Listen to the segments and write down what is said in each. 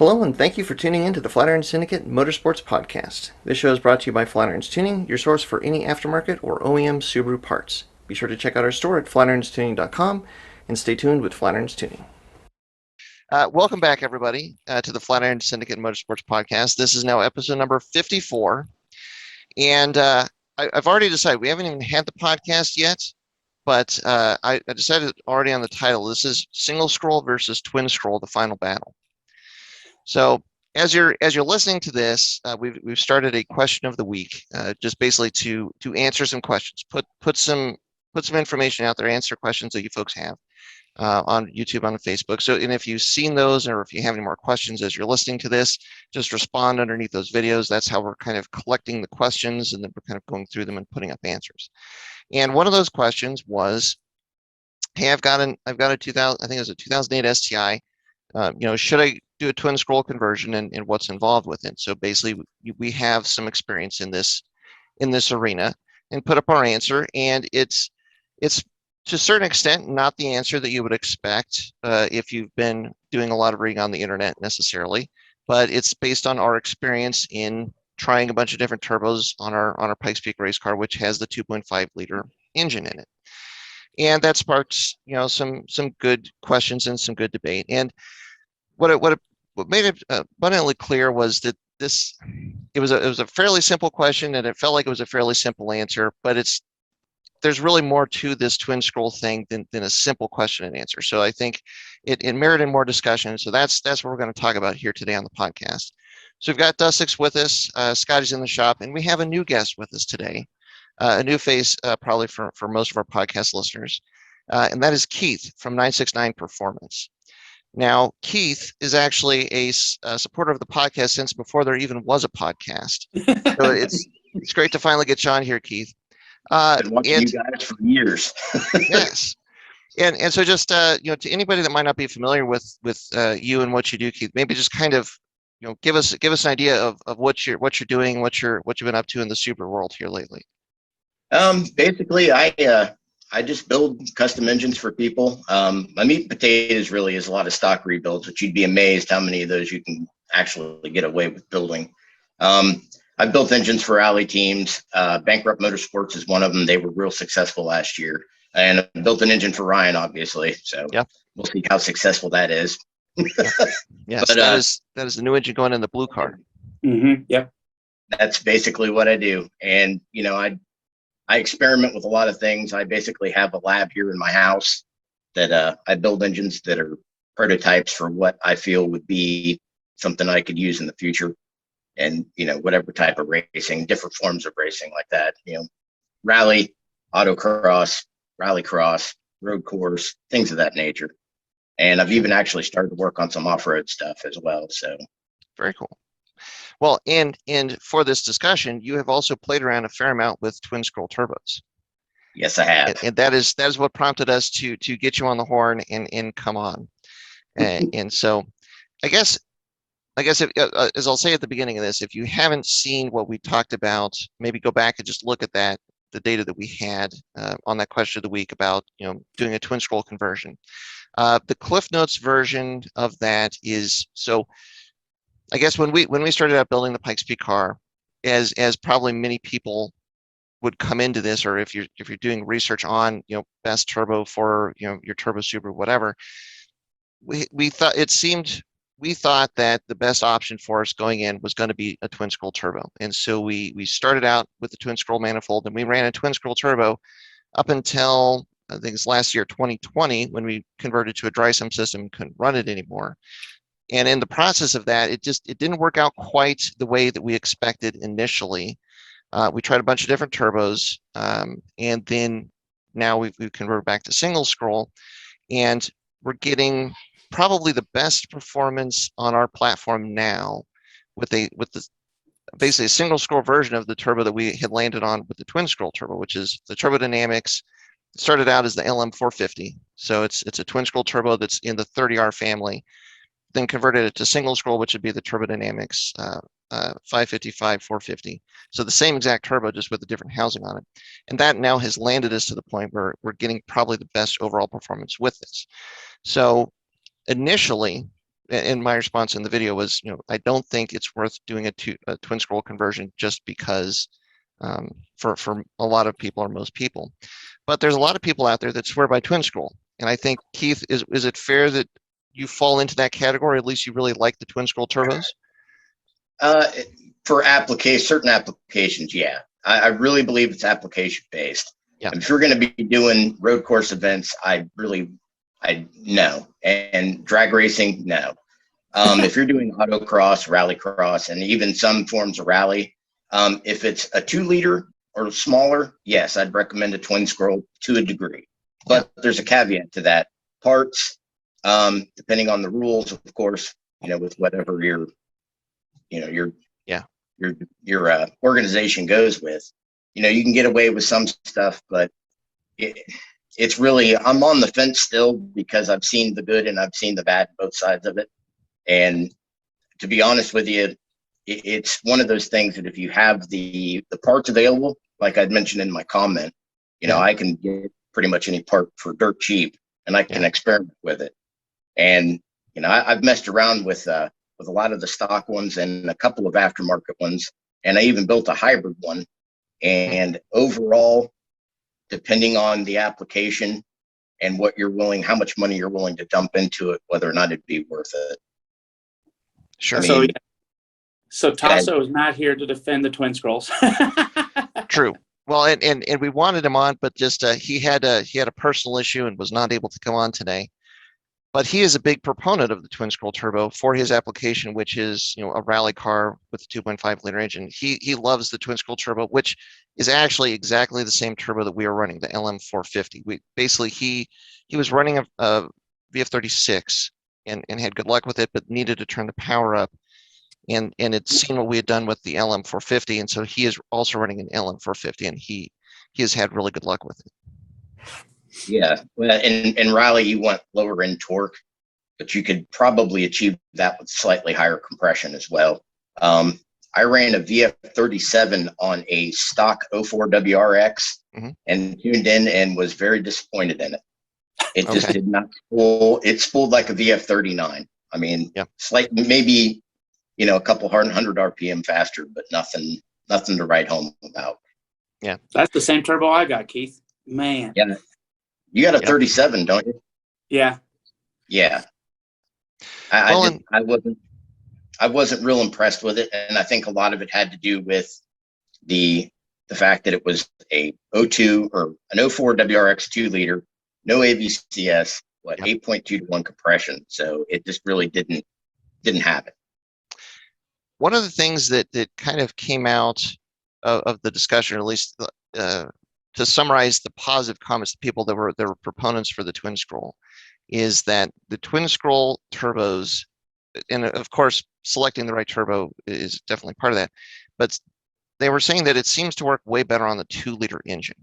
Hello, and thank you for tuning in to the Flatirons Syndicate Motorsports Podcast. This show is brought to you by Flatirons Tuning, your source for any aftermarket or OEM Subaru parts. Be sure to check out our store at flatironstuning.com and stay tuned with Flatirons Tuning. Welcome back, everybody, to the Flatirons Syndicate Motorsports Podcast. This is now episode number 54, and I've already decided, we haven't even had the podcast yet, but I decided already on the title. This is Single Scroll versus Twin Scroll, the final battle. So as you're listening to this, we've started a question of the week, just basically to answer some questions, put some information out there, answer questions that you folks have on YouTube, on Facebook. So, and if you've seen those, or if you have any more questions as you're listening to this, just respond underneath those videos. That's how we're kind of collecting the questions, and then we're kind of going through them and putting up answers. And one of those questions was, hey, I've got a 2000, I think it was a 2008 STI. Should I do a twin scroll conversion, and what's involved with it? So basically, we have some experience in this arena, and put up our answer, and it's to a certain extent not the answer that you would expect if you've been doing a lot of reading on the internet necessarily, but it's based on our experience in trying a bunch of different turbos on our Pikes Peak race car, which has the 2.5 liter engine in it. And that sparks, some good questions and some good debate. And what made it abundantly clear was that it was a fairly simple question, and it felt like it was a fairly simple answer, but there's really more to this twin scroll thing than a simple question and answer. So I think it merited more discussion. So that's what we're going to talk about here today on the podcast. So we've got Dustix with us, Scotty's in the shop, and we have a new guest with us today, a new face probably for most of our podcast listeners, and that is Keith from 969 Performance. Now, Keith is actually a supporter of the podcast since before there even was a podcast. So it's great to finally get you on here, Keith. Been watching you guys for years. Yes. And so just, to anybody that might not be familiar with you and what you do, Keith, maybe just kind of, give us an idea of what you're doing, what you've been up to in the Subaru world here lately. Basically, I just build custom engines for people. My meat and potatoes really is a lot of stock rebuilds, which you'd be amazed how many of those you can actually get away with building. I've built engines for rally teams. Bankrupt Motorsports is one of them. They were real successful last year. And I built an engine for Ryan, obviously. So yeah, we'll see how successful that is. Yes, but, that is the new engine going in the blue car. Mm-hmm, yep. That's basically what I do. And, I experiment with a lot of things. I basically have a lab here in my house that I build engines that are prototypes for what I feel would be something I could use in the future. And, whatever type of racing, different forms of racing like that, rally, autocross, rallycross, road course, things of that nature. And I've even actually started to work on some off-road stuff as well. So very cool. Well, and for this discussion, you have also played around a fair amount with twin scroll turbos. Yes, I have. And that is what prompted us to get you on the horn and come on. And so I guess if, as I'll say at the beginning of this, if you haven't seen what we talked about, maybe go back and just look at the data that we had on that question of the week about, doing a twin scroll conversion. The Cliff Notes version of that is, so I guess when we started out building the Pikes Peak car, as probably many people would come into this, or if you're doing research on, best turbo for, your turbo Subaru, whatever, we thought that the best option for us going in was going to be a twin scroll turbo. And so we started out with the twin scroll manifold, and we ran a twin scroll turbo up until, I think it's last year, 2020, when we converted to a dry sum system and couldn't run it anymore. And in the process of that, it didn't work out quite the way that we expected initially. We tried a bunch of different turbos, and then now we've converted back to single scroll, and we're getting probably the best performance on our platform now with basically a single scroll version of the turbo that we had landed on with the twin scroll turbo, which is the Turbo Dynamics. It started out as the LM450, so it's a twin scroll turbo that's in the 30R family. Then converted it to single scroll, which would be the Turbo Dynamics 555, 450. So the same exact turbo, just with a different housing on it. And that now has landed us to the point where we're getting probably the best overall performance with this. So initially, and my response in the video was, I don't think it's worth doing a twin scroll conversion just because for a lot of people or most people. But there's a lot of people out there that swear by twin scroll. And I think, Keith, is it fair that you fall into that category? At least you really like the twin scroll turbos? For certain applications, yeah. I really believe it's application based. Yeah. If you're going to be doing road course events, I no. And drag racing, no. If you're doing autocross, rallycross, and even some forms of rally, if it's a 2-liter or smaller, yes, I'd recommend a twin scroll to a degree. But there's a caveat to that. Parts, depending on the rules, of course, with whatever your organization goes with, you can get away with some stuff, but it's really, I'm on the fence still because I've seen the good and I've seen the bad, both sides of it. And to be honest with you, it's one of those things that if you have the parts available, like I'd mentioned in my comment, I can get pretty much any part for dirt cheap and I can experiment with it. And, I've messed around with a lot of the stock ones and a couple of aftermarket ones. And I even built a hybrid one. And overall, depending on the application and how much money you're willing to dump into it, whether or not it'd be worth it. Sure. So Tasso is not here to defend the twin scrolls. True. Well, and we wanted him on, but just he had a personal issue and was not able to come on today. But he is a big proponent of the twin scroll turbo for his application, which is a rally car with a 2.5-liter engine. He loves the twin scroll turbo, which is actually exactly the same turbo that we are running, the LM450. He was running a VF36 and had good luck with it, but needed to turn the power up. And had seen what we had done with the LM450, and so he is also running an LM450, and he has had really good luck with it. Yeah, well, in rally you want lower end torque, but you could probably achieve that with slightly higher compression as well. I ran a VF37 on a stock 04 WRX and tuned in and was very disappointed in it. It just did not spool. It spooled like a VF39. I mean, slightly, maybe a couple hundred RPM faster, but nothing to write home about. Yeah, that's the same turbo I got, Keith. Man. Yeah. You got a 37, don't you? Yeah. Yeah. I wasn't real impressed with it, and I think a lot of it had to do with the fact that it was a 02 or an 04 WRX 2-liter, no AVCS, 8.2 to 1 compression. So it just really didn't have it. One of the things that kind of came out of the discussion, or at least to summarize the positive comments, the people that were proponents for the twin scroll, is that the twin scroll turbos, and of course selecting the right turbo is definitely part of that, but they were saying that it seems to work way better on the 2-liter engine.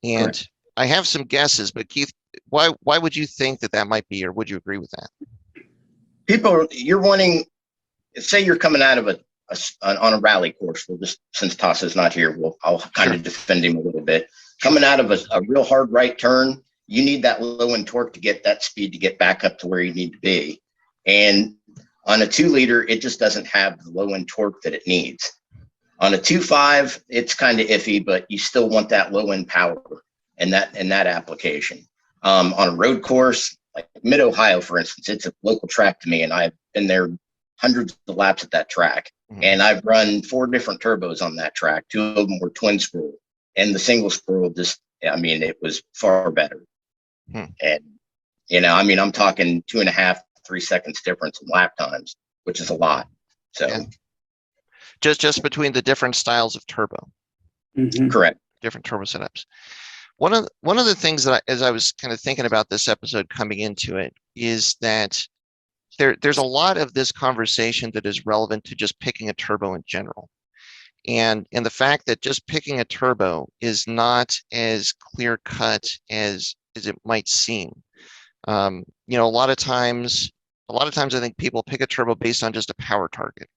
And correct. I have some guesses, but Keith, why would you think that might be, or would you agree with that? You're wanting, say you're coming out of on a rally course. Well, just since Tassa's not here, I'll kind of defend him a little bit. Coming out of a real hard right turn, you need that low end torque to get that speed to get back up to where you need to be. And on a 2-liter, it just doesn't have the low end torque that it needs. On a 2.5, it's kind of iffy, but you still want that low end power in that application. On a road course, like Mid-Ohio, for instance, it's a local track to me, and I've been there hundreds of laps at that track. And I've run 4 different turbos on that track. 2 of them were twin scroll, and the single scroll it was far better. And, I'm talking 2.5, 3 seconds difference in lap times, which is a lot. So just between the different styles of turbo. Correct. Different turbo setups. One of the things that as I was kind of thinking about this episode coming into it is that there's a lot of this conversation that is relevant to just picking a turbo in general. And the fact that just picking a turbo is not as clear cut as it might seem. A lot of times I think people pick a turbo based on just a power target.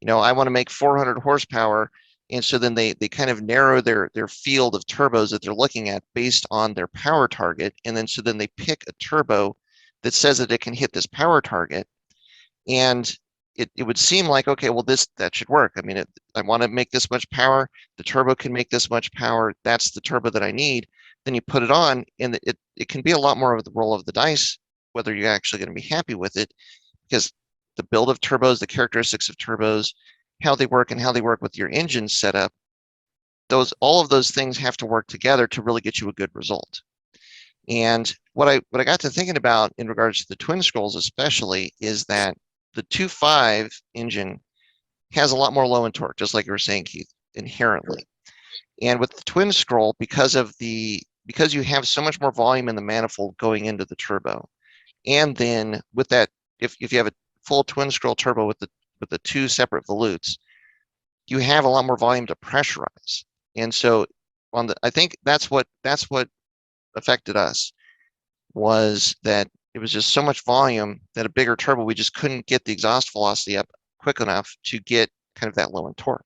I want to make 400 horsepower. And so then they kind of narrow their field of turbos that they're looking at based on their power target. And then they pick a turbo that says that it can hit this power target. And it would seem like, okay, well, that should work. I mean, I want to make this much power. The turbo can make this much power. That's the turbo that I need. Then you put it on, and it can be a lot more of the roll of the dice, whether you're actually going to be happy with it, because the build of turbos, the characteristics of turbos, how they work and how they work with your engine setup, all of those things have to work together to really get you a good result. And what I got to thinking about in regards to the twin scrolls especially is that the 2.5 engine has a lot more low end torque, just like you were saying, Keith, inherently. And with the twin scroll, because you have so much more volume in the manifold going into the turbo, and then with that, if you have a full twin scroll turbo with the two separate volutes, you have a lot more volume to pressurize. And so I think that's what affected us, was that it was just so much volume that a bigger turbo, we just couldn't get the exhaust velocity up quick enough to get kind of that low end torque.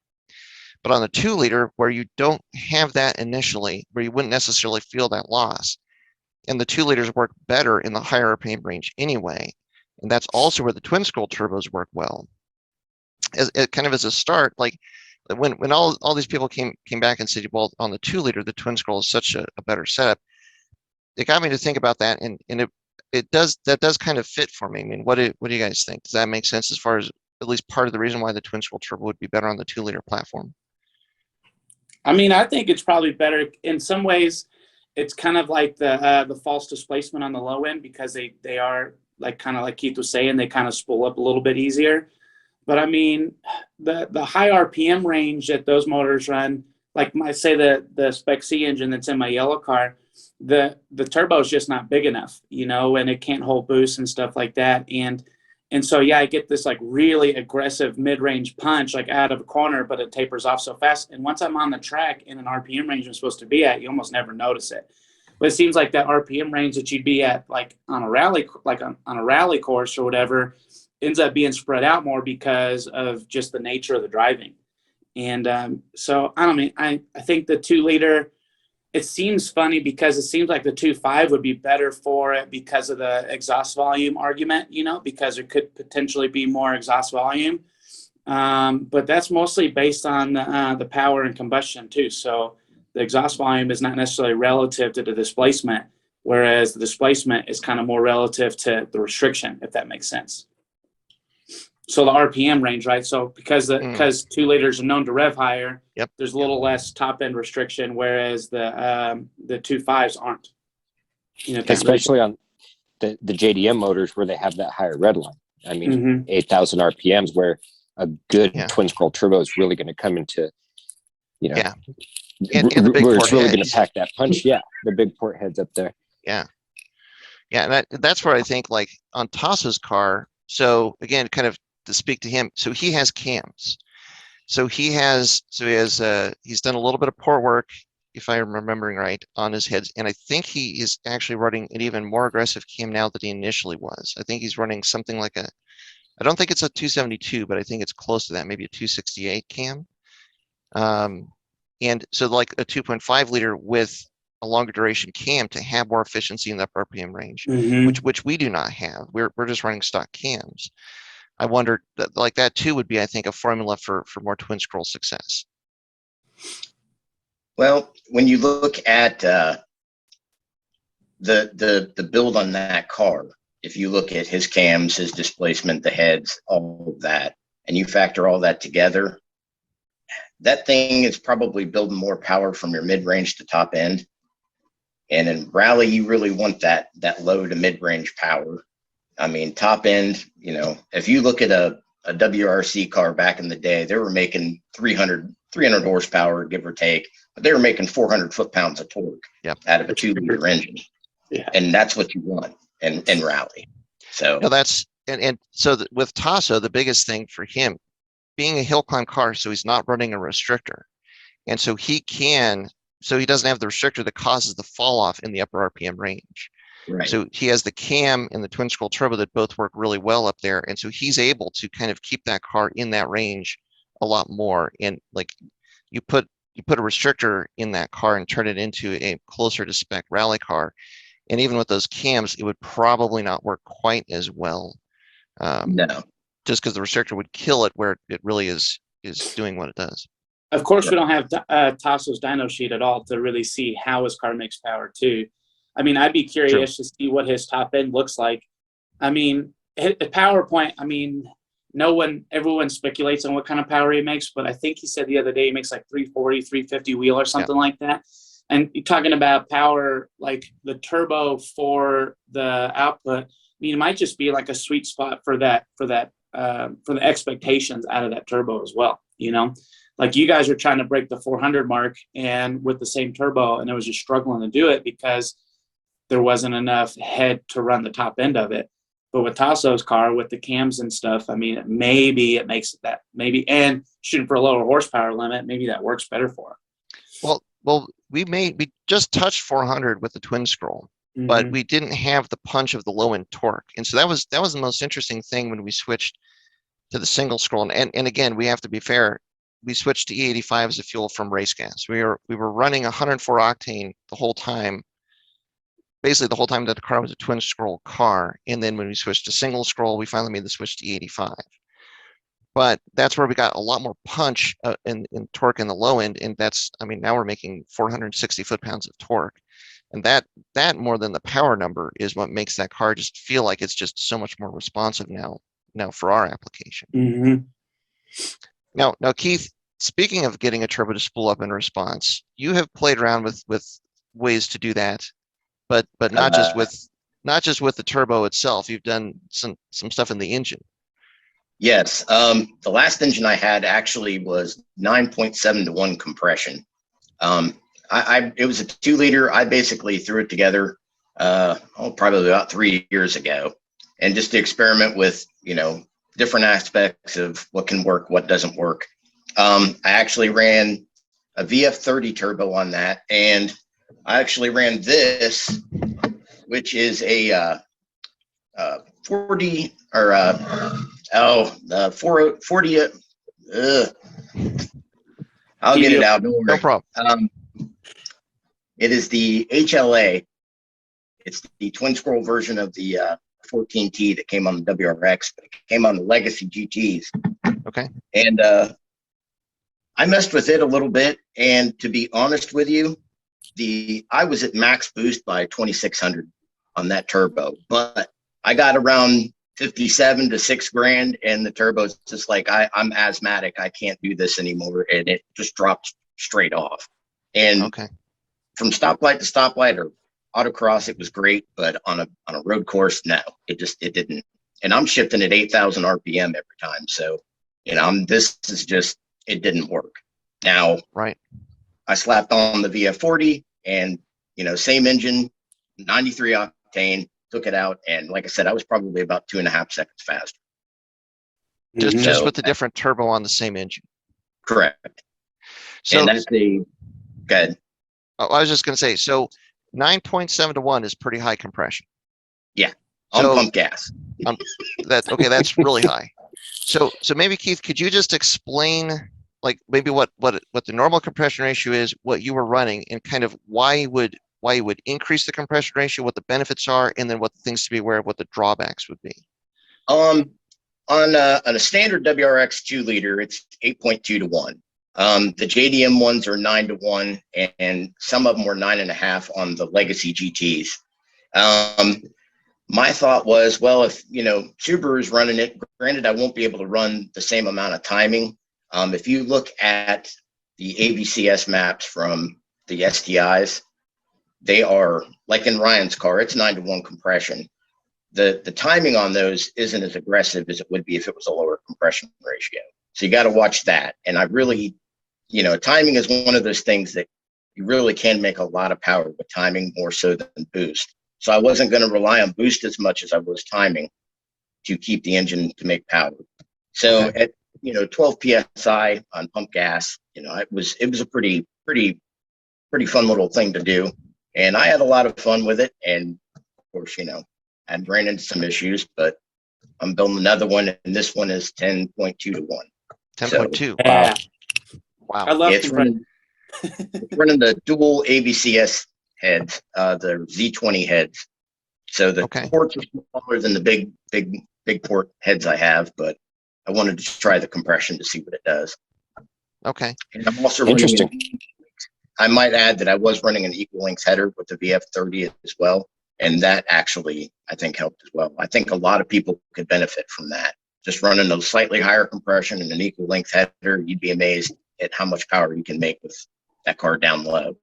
But on the 2-liter, where you don't have that initially, where you wouldn't necessarily feel that loss, and the 2-liters work better in the higher RPM range anyway, and that's also where the twin scroll turbos work well. As kind of as a start, like when all these people came back and said, well, on the 2-liter, the twin scroll is such a better setup, it got me to think about that, and it does kind of fit for me. I mean, what do you guys think? Does that make sense as far as at least part of the reason why the twin scroll turbo would be better on the 2-liter platform? I mean, I think it's probably better in some ways. It's kind of like the false displacement on the low end, because they are like, kind of like Keith was saying, they kind of spool up a little bit easier. But I mean, the high RPM range that those motors run, like the Spec C engine that's in my yellow car, the turbo is just not big enough, and it can't hold boost and stuff like that. And so, yeah, I get this like really aggressive mid-range punch, like out of a corner, but it tapers off so fast. And once I'm on the track in an RPM range I'm supposed to be at, you almost never notice it. But it seems like that RPM range that you'd be at, like on a rally, on a rally course or whatever, ends up being spread out more because of just the nature of the driving. And so I don't mean, I think the 2-liter, it seems funny because it seems like the 2.5 would be better for it because of the exhaust volume argument, because there could potentially be more exhaust volume. But that's mostly based on the power and combustion too. So the exhaust volume is not necessarily relative to the displacement, whereas the displacement is kind of more relative to the restriction, if that makes sense. So the RPM range, right? So because 2-liters are known to rev higher, yep, there's a little less top end restriction, whereas the 2.5s aren't. Especially on the JDM motors where they have that higher red line. I mean, 8,000 RPMs, where a good twin scroll turbo is really going to come into, and the big where port it's really heads. going to pack that punch. Yeah, the big port heads up there. Yeah, and that's where I think, like on Tasso's car. So again, kind of to speak to him, so he has cams. He's done a little bit of port work, if I'm remembering right, on his heads, and I think he is actually running an even more aggressive cam now than he initially was. I think he's running something like I don't think it's a 272, but I think it's close to that, maybe a 268 cam. And so like a 2.5-liter with a longer duration cam to have more efficiency in the RPM range, which we do not have. We're just running stock cams. I wondered that too would be, I think, a formula for more twin scroll success. Well, when you look at the build on that car, if you look at his cams, his displacement, the heads, all of that, and you factor all that together, that thing is probably building more power from your mid-range to top end. And in rally, you really want that low to mid-range power. I mean, top end, if you look at a WRC car back in the day, they were making 300 horsepower, give or take, but they were making 400 foot-pounds of torque out of a 2-liter engine. Yeah. And that's what you want in rally. So so with Tasso, the biggest thing for him, being a hill climb car, so he's not running a restrictor. And so he doesn't have the restrictor that causes the fall off in the upper RPM range. Right. So he has the cam and the twin scroll turbo that both work really well up there. And so he's able to kind of keep that car in that range a lot more. And like you put a restrictor in that car and turn it into a closer to spec rally car. And even with those cams, it would probably not work quite as well. No. just because the restrictor would kill it where it really is doing what it does. Of course, we don't have Tasso's dyno sheet at all to really see how his car makes power too. I mean, I'd be curious to see what his top end looks like. I mean, at PowerPoint, I mean, everyone speculates on what kind of power he makes, but I think he said the other day he makes like 340, 350 wheel or something like that. And you're talking about power, like the turbo for the output. I mean, it might just be like a sweet spot for the expectations out of that turbo as well. You know, like you guys are trying to break the 400 mark and with the same turbo, and it was just struggling to do it because there wasn't enough head to run the top end of it. But with Tasso's car, with the cams and stuff, I mean, maybe it makes that and shooting for a lower horsepower limit, maybe that works better for him. Well, we just touched 400 with the twin scroll, but we didn't have the punch of the low end torque, and so that was the most interesting thing when we switched to the single scroll. And again, we have to be fair. We switched to E85 as a fuel from race gas. We were running 104 octane the whole time. Basically, the whole time that the car was a twin scroll car. And then when we switched to single scroll, we finally made the switch to E85. But that's where we got a lot more punch in torque in the low end. And now we're making 460 foot-pounds of torque. And that more than the power number is what makes that car just feel like it's just so much more responsive now for our application. Now, Keith, speaking of getting a turbo to spool up in response, you have played around with ways to do that. But not just with the turbo itself. You've done some stuff in the engine. Yes. The last engine I had actually was 9.7 to 1 compression. It was a 2-liter. I basically threw it together probably about 3 years ago, and just to experiment with different aspects of what can work, what doesn't work. I actually ran a VF30 turbo on that, and I actually ran this, which is a 40 or the 440. I'll get it out. No problem. It is the HLA. It's the twin scroll version of the 14T that came on the WRX, but it came on the Legacy GTs. Okay. And I messed with it a little bit, and to be honest with you, I was at max boost by 2,600 on that turbo, but I got around 57 to $6,000, and the turbo's just like, I'm asthmatic. I can't do this anymore. And it just dropped straight off. And from stoplight to stoplight or autocross, it was great, but on a road course, no, it didn't. And I'm shifting at 8,000 RPM every time. So, it didn't work. Now, I slapped on the VF40 and, same engine, 93 octane, took it out. And like I said, I was probably about 2.5 seconds faster. Just with a different turbo on the same engine. Correct. So and that's good. I was just going to say, so 9.7 to 1 is pretty high compression. Yeah. On pump gas. That's really high. So maybe Keith, could you just explain like maybe what the normal compression ratio is, what you were running, and kind of why you would increase the compression ratio, what the benefits are, and then what the things to be aware of, what the drawbacks would be? On a standard WRX 2-liter, it's 8.2 to 1. The JDM ones are 9 to 1, and some of them were 9.5 on the Legacy GTs. My thought was, well, if Subaru's running it, granted, I won't be able to run the same amount of timing. If you look at the AVCS maps from the STIs, they are like in Ryan's car, it's 9 to 1 compression. The timing on those isn't as aggressive as it would be if it was a lower compression ratio. So you got to watch that. And I really, timing is one of those things that you really can make a lot of power with timing, more so than boost. So I wasn't going to rely on boost as much as I was timing to keep the engine to make power. So at 12 psi on pump gas, it was a pretty fun little thing to do, and I had a lot of fun with it. And of course, I ran into some issues, but I'm building another one, and this one is 10.2 to 1. 10.2. So, yeah. Wow. I love it's running the dual ABCS heads, the Z20 heads. So the ports are smaller than the big port heads I have, but I wanted to try the compression to see what it does. Okay. And I'm also Interesting. I might add that I was running an equal length header with the VF30 as well. And that actually, I think, helped as well. I think a lot of people could benefit from that. Just running a slightly higher compression and an equal length header, you'd be amazed at how much power you can make with that car down low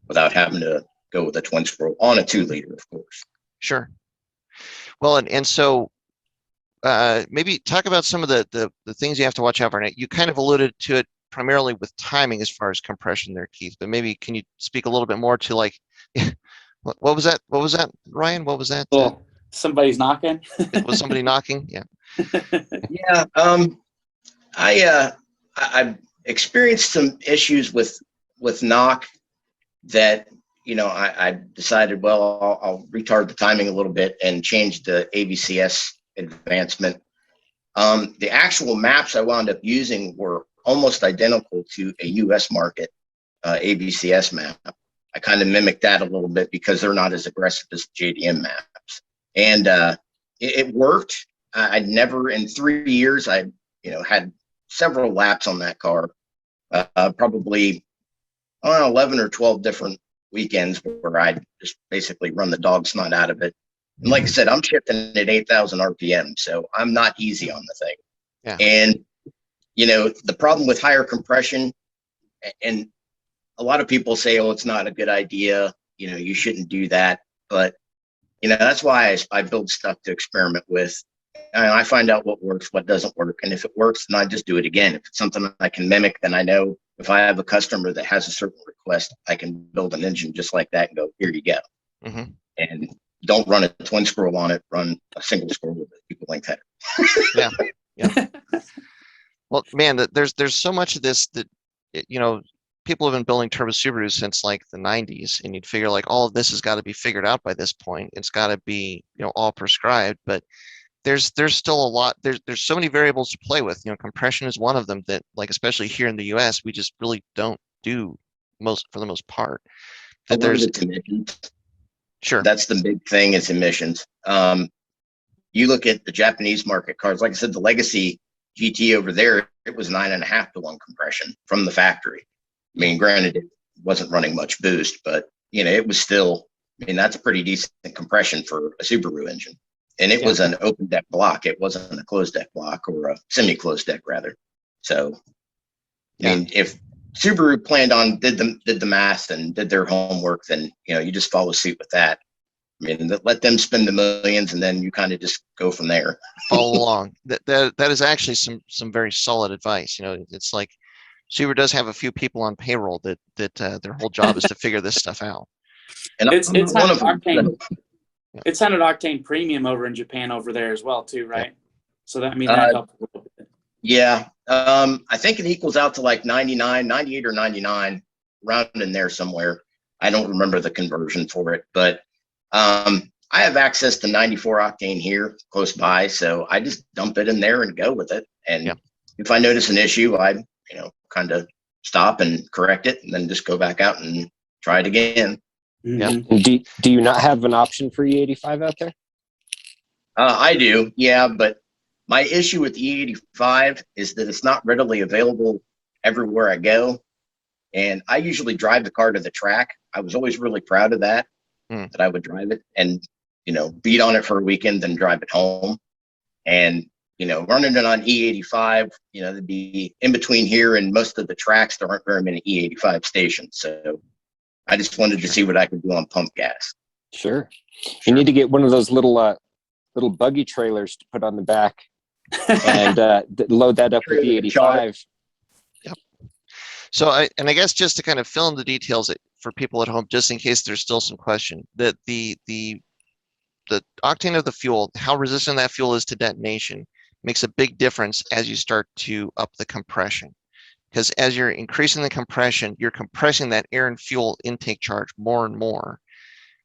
without having to go with a twin scroll on a 2-liter, of course. Sure. Well, and so maybe talk about some of the things you have to watch out for. Now, you kind of alluded to it primarily with timing as far as compression there, Keith, but maybe can you speak a little bit more to like, what was that? What was that, Ryan? What was that? Oh, somebody's knocking. Was somebody knocking? Yeah. Yeah. I've experienced some issues with knock that, I decided, well, I'll retard the timing a little bit and change the ABCS advancement. The actual maps I wound up using were almost identical to a US market ABCS map. I kind of mimicked that a little bit because they're not as aggressive as JDM maps. And it worked. I'd never, in 3 years, I had several laps on that car, probably 11 or 12 different weekends where I just basically run the dog snot out of it. And like I said, I'm shifting at 8,000 RPM, so I'm not easy on the thing. Yeah. And, the problem with higher compression, and a lot of people say, oh, it's not a good idea. You shouldn't do that. But, that's why I build stuff to experiment with. And I find out what works, what doesn't work. And if it works, then I just do it again. If it's something I can mimic, then I know if I have a customer that has a certain request, I can build an engine just like that and go, here you go. Mm-hmm. And don't run a twin scroll on it, run a single scroll with a equal length header. Yeah. Yeah. Well, man, there's so much of this that, people have been building turbo Subarus since like the 90s, and you'd figure like all of this has got to be figured out by this point. It's got to be, all prescribed, but there's still a lot. There's so many variables to play with. Compression is one of them that, like, especially here in the US, we just really don't do for the most part. That there's emissions. Sure. That's the big thing is emissions. You look at the Japanese market cars, like I said, the Legacy GT over there, it was 9.5 to 1 compression from the factory. I mean, granted, it wasn't running much boost, but it was still, that's pretty decent compression for a Subaru engine. And it was an open deck block. It wasn't a closed deck block, or a semi-closed deck rather. So, I mean, if Subaru planned on did the math and did their homework, then you just follow suit with that. I mean, let them spend the millions, and then you kind of just go from there. Follow along. That is actually some very solid advice. It's like Subaru does have a few people on payroll that their whole job is to figure this stuff out. And it's one of them. It's 100 octane premium over in Japan over there as well too, right? Yeah. So that helps a little bit. Yeah. I think it equals out to like 98 or 99, around in there somewhere. I don't remember the conversion for it, but I have access to 94 octane here close by, so I just dump it in there and go with it. And if I notice an issue, I kind of stop and correct it, and then just go back out and try it again. Mm-hmm. Yeah. Do you not have an option for E85 out there? I do, yeah, but my issue with E85 is that it's not readily available everywhere I go. And I usually drive the car to the track. I was always really proud of that, that I would drive it and, beat on it for a weekend, then drive it home. And, running it on E85, it'd be in between here and most of the tracks. There aren't very many E85 stations. So I just wanted to see what I could do on pump gas. Sure. You need to get one of those little buggy trailers to put on the back and load that up with E85. Yep. So I guess just to kind of fill in the details for people at home, just in case there's still some question, that the octane of the fuel, how resistant that fuel is to detonation, makes a big difference as you start to up the compression. Because as you're increasing the compression, you're compressing that air and fuel intake charge more and more,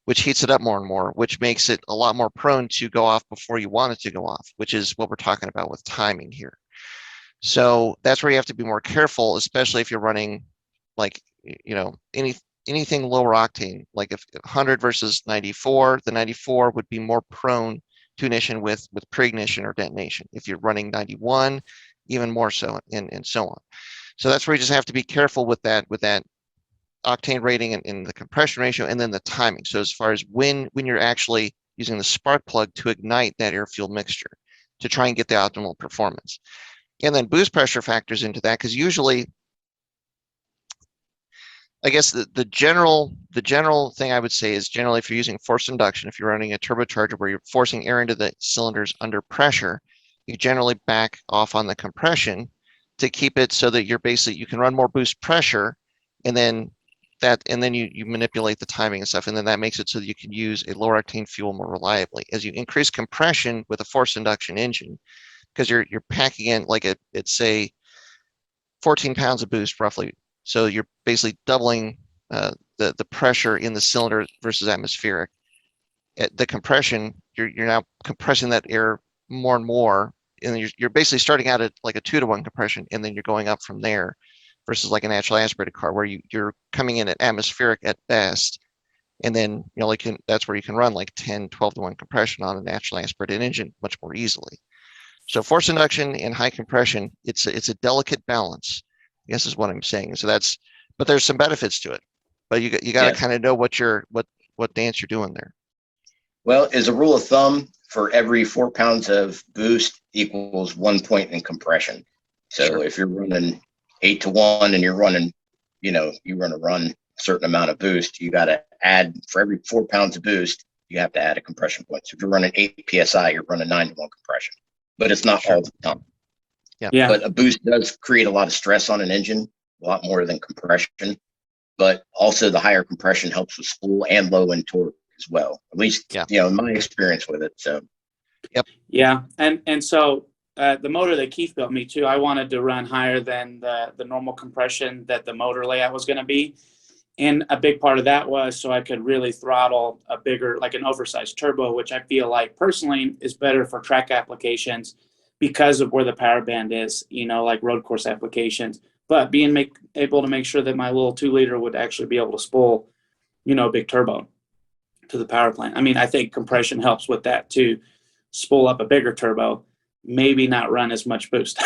which heats it up more and more, which makes it a lot more prone to go off before you want it to go off, which is what we're talking about with timing here. So that's where you have to be more careful, especially if you're running like, anything lower octane, like if 100 versus 94, the 94 would be more prone ignition with pre-ignition or detonation. If you're running 91, even more so, and so on. So that's where you just have to be careful with that octane rating and the compression ratio, and then the timing. So as far as when you're actually using the spark plug to ignite that air fuel mixture to try and get the optimal performance. And then boost pressure factors into that, because usually, I guess the general thing I would say is, generally if you're using forced induction, if you're running a turbocharger where you're forcing air into the cylinders under pressure, you generally back off on the compression to keep it so that you can run more boost pressure, and then you manipulate the timing and stuff, and then that makes it so that you can use a lower octane fuel more reliably. As you increase compression with a forced induction engine, because you're packing in it's say 14 pounds of boost roughly. So you're basically doubling the pressure in the cylinder versus atmospheric. At the compression, you're now compressing that air more and more, and you're basically starting out at like a 2-to-1 compression, and then you're going up from there, versus like a naturally aspirated car where you're coming in at atmospheric at best, and then that's where you can run like 10, 12-to-1 compression on a naturally aspirated engine much more easily. So forced induction and high compression, it's a delicate balance, I guess is what I'm saying. So but there's some benefits to it, but you got to kind of know what dance you're doing there. Well, as a rule of thumb, for every 4 pounds of boost equals 1 point in compression. So sure. If you're running 8-to-1 and you're running, you want to run a certain amount of boost, you got to add, for every 4 pounds of boost, you have to add a compression point. So if you're running 8 PSI, you're running 9-to-1 compression, but it's not all the time. Yeah. But a boost does create a lot of stress on an engine, a lot more than compression, but also the higher compression helps with spool and low end torque as well, at least, in my experience with it. So, Yeah. And so, the motor that Keith built me too, I wanted to run higher than the normal compression that the motor layout was going to be. And a big part of that was so I could really throttle a bigger, like an oversized turbo, which I feel like personally is better for track applications because of where the power band is, like road course applications. But being able to make sure that my little 2-liter would actually be able to spool, a big turbo to the power plant. I mean, I think compression helps with that too. Spool up a bigger turbo, maybe not run as much boost.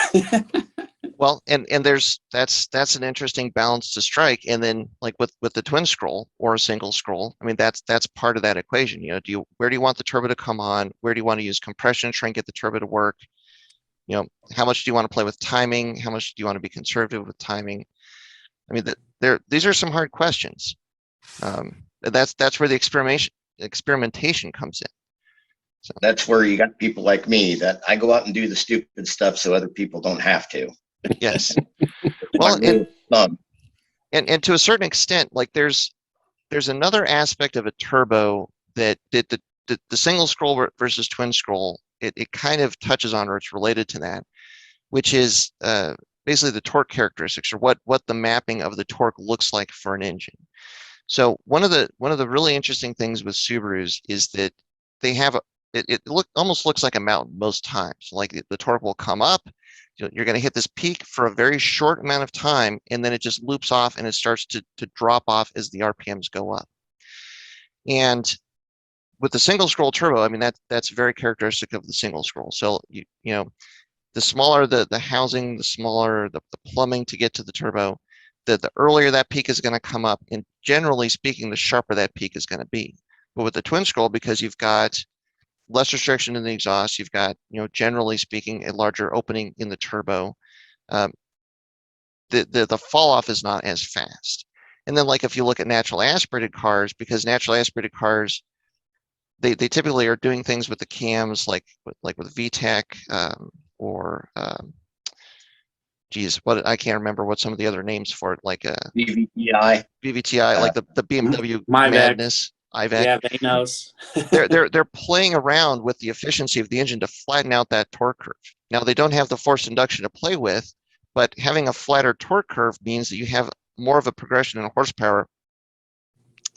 Well, and that's an interesting balance to strike. And then like with the twin scroll or a single scroll, I mean that's part of that equation. Where do you want the turbo to come on? Where do you want to use compression to try and get the turbo to work? How much do you want to play with timing? How much do you want to be conservative with timing? I mean, these are some hard questions. That's where the experimentation comes in. So that's where you got people like me that I go out and do the stupid stuff so other people don't have to. Yes. Well, and to a certain extent, like there's another aspect of a turbo that the single scroll versus twin scroll, it kind of touches on, or it's related to that, which is basically the torque characteristics, or what the mapping of the torque looks like for an engine. So one of the really interesting things with Subarus is that they have almost looks like a mountain most times. Like the torque will come up, you're going to hit this peak for a very short amount of time, and then it just loops off and it starts to drop off as the RPMs go up. And with the single scroll turbo, I mean that's very characteristic of the single scroll. So the smaller the housing, the smaller the plumbing to get to the turbo, the earlier that peak is going to come up, and generally speaking, the sharper that peak is going to be. But with the twin scroll, because you've got less restriction in the exhaust, you've got, generally speaking, a larger opening in the turbo, the fall off is not as fast. And then like if you look at naturally aspirated cars, because naturally aspirated cars, they typically are doing things with the cams like with VTEC, or I can't remember what some of the other names for it, like BVTI, like the BMW Madness. IVEC. Yeah, they knows. they're playing around with the efficiency of the engine to flatten out that torque curve. Now they don't have the forced induction to play with, but having a flatter torque curve means that you have more of a progression in horsepower